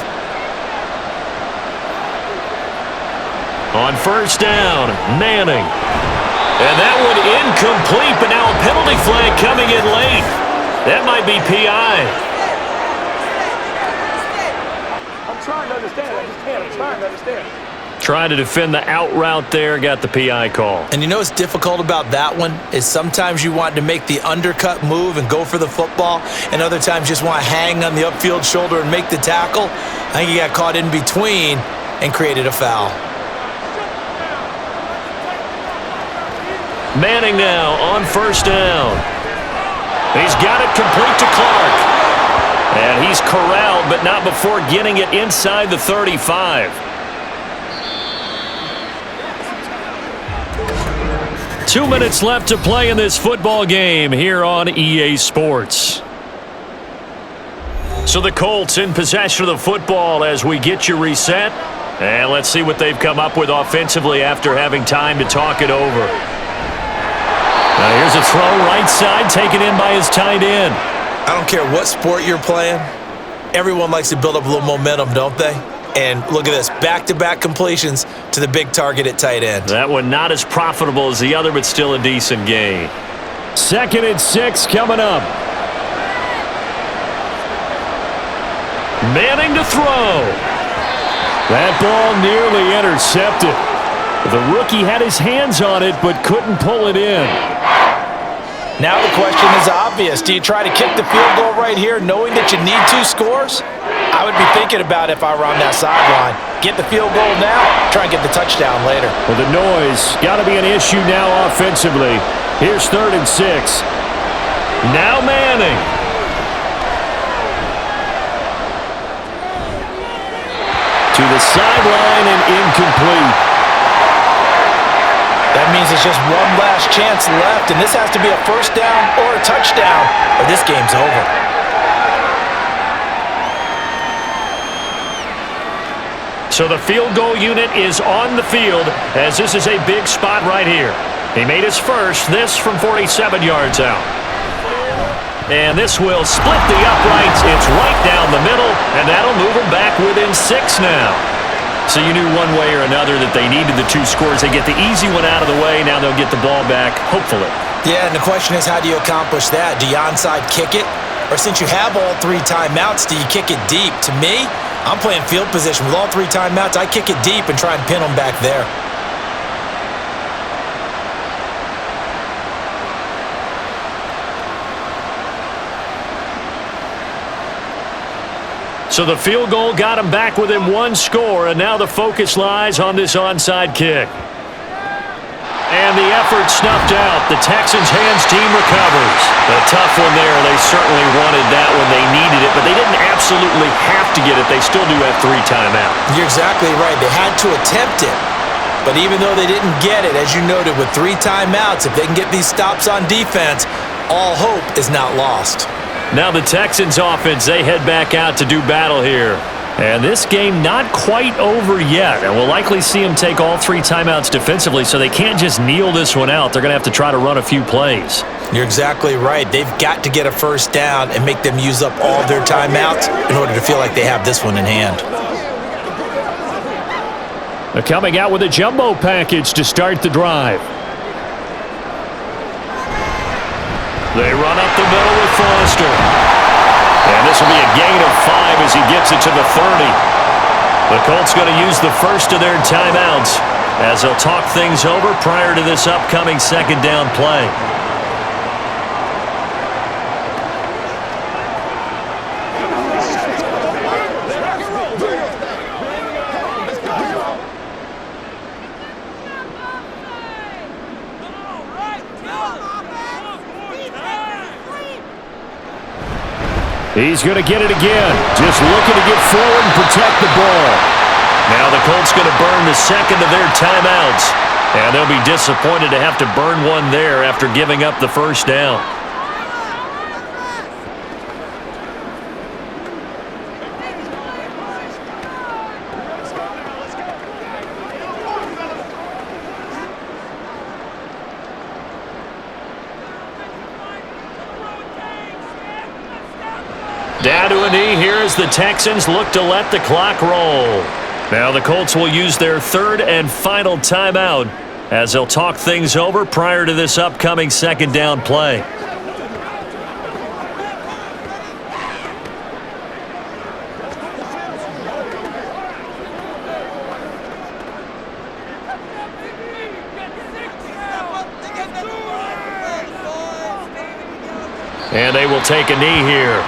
[SPEAKER 5] On first down, Manning. And that one incomplete, but now a penalty flag coming in late. That might be PI.
[SPEAKER 4] I'm trying to understand. I just can't. I'm trying to understand.
[SPEAKER 5] Trying to defend the out route there, got the PI call.
[SPEAKER 3] And you know what's difficult about that one is sometimes you want to make the undercut move and go for the football, and other times you just want to hang on the upfield shoulder and make the tackle. I think he got caught in between and created a foul.
[SPEAKER 5] Manning now on first down. He's got it complete to Clark. And he's corralled, but not before getting it inside the 35. Two minutes left to play in this football game here on EA Sports. So the Colts in possession of the football as we get you reset. And let's see what they've come up with offensively after having time to talk it over. Now here's a throw right side taken in by his tight end.
[SPEAKER 3] I don't care what sport you're playing. Everyone likes to build up a little momentum, don't they? And look at this, back-to-back completions to the big target at tight end.
[SPEAKER 5] That one not as profitable as the other, but still a decent gain. 2nd and 6 coming up. Manning to throw. That ball nearly intercepted. The rookie had his hands on it, but couldn't pull it in.
[SPEAKER 3] Now the question is obvious. Do you try to kick the field goal right here knowing that you need 2 scores? I would be thinking about if I were on that sideline. Get the field goal now, try and get the touchdown later.
[SPEAKER 5] Well, the noise got to be an issue now offensively. Here's 3rd and 6. Now Manning. To the sideline and incomplete.
[SPEAKER 3] That means it's just one last chance left, and this has to be a first down or a touchdown, or this game's over.
[SPEAKER 5] So the field goal unit is on the field as this is a big spot right here. He made his first, this from 47 yards out. And this will split the uprights. It's right down the middle, and that'll move him back within 6 now. So you knew one way or another that they needed the 2 scores. They get the easy one out of the way. Now they'll get the ball back, hopefully.
[SPEAKER 3] Yeah, and the question is, how do you accomplish that? Do you onside kick it? Or since you have all 3 timeouts, do you kick it deep? To me, I'm playing field position. With all 3 timeouts, I kick it deep and try and pin them back there.
[SPEAKER 5] So the field goal got him back within 1 score, and now the focus lies on this onside kick. And the effort snuffed out. The Texans' hands team recovers. A tough one there. They certainly wanted that when they needed it, but they didn't absolutely have to get it. They still do have 3 timeouts.
[SPEAKER 3] You're exactly right. They had to attempt it. But even though they didn't get it, as you noted, with 3 timeouts, if they can get these stops on defense, all hope is not lost.
[SPEAKER 5] Now the Texans offense, they head back out to do battle here. And this game not quite over yet. And we'll likely see them take all 3 timeouts defensively, so they can't just kneel this one out. They're going to have to try to run a few plays.
[SPEAKER 3] You're exactly right. They've got to get a first down and make them use up all their timeouts in order to feel like they have this one in hand.
[SPEAKER 5] They're coming out with a jumbo package to start the drive. They run up the middle with Foster. And this will be a gain of 5 as he gets it to the 30. The Colts going to use the first of their timeouts as they'll talk things over prior to this upcoming 2nd down play.
[SPEAKER 2] He's going to get it again. Just looking to get forward and protect the ball.
[SPEAKER 5] Now the Colts going to burn the second of their timeouts. And they'll be disappointed to have to burn one there after giving up the first down. Down to a knee here as the Texans look to let the clock roll. Now the Colts will use their third and final timeout as they'll talk things over prior to this upcoming second down play. And they will take a knee here.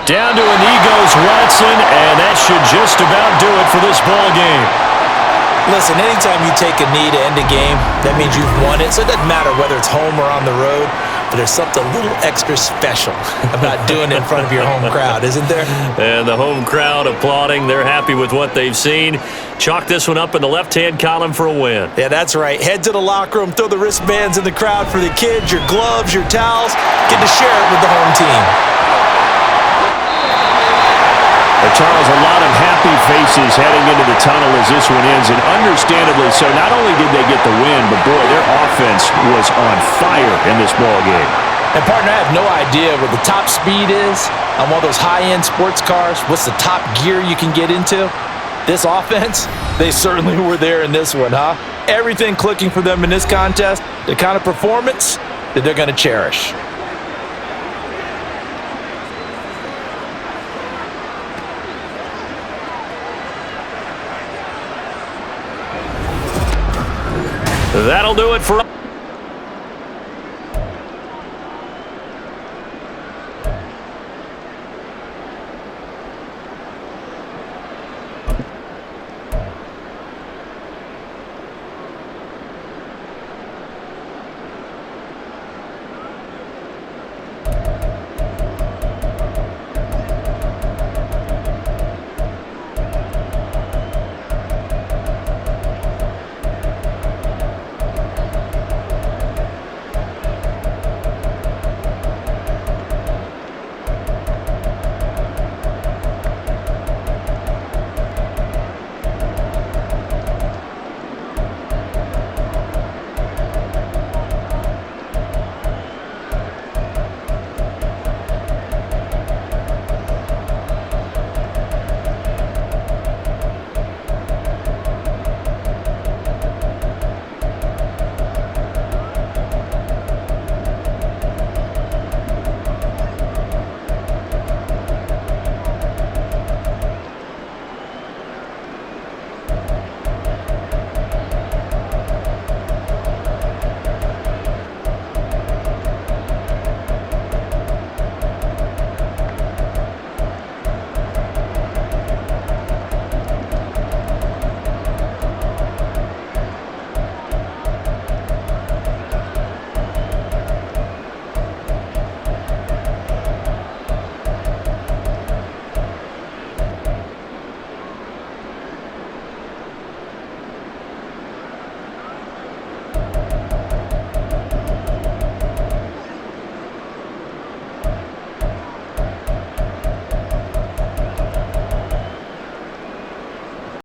[SPEAKER 5] Down to a knee goes Watson, and that should just about do it for this ball game.
[SPEAKER 3] Listen, anytime you take a knee to end a game, that means you've won it. So it doesn't matter whether it's home or on the road, but there's something a little extra special about doing it in front of your home crowd, isn't there?
[SPEAKER 5] And the home crowd applauding. They're happy with what they've seen. Chalk this one up in the left-hand column for a win.
[SPEAKER 3] Yeah, that's right. Head to the locker room, throw the wristbands in the crowd for the kids, your gloves, your towels. Get to share it with the home team.
[SPEAKER 2] Charles, a lot of happy faces heading into the tunnel as this one ends, and understandably so. Not only did they get the win, but boy, their offense was on fire in this ball game.
[SPEAKER 3] And partner, I have no idea what the top speed is on one of those high-end sports cars. What's the top gear you can get into? This offense, they certainly were there in this one, huh? Everything clicking for them in this contest, the kind of performance that they're going to cherish.
[SPEAKER 5] That'll do it for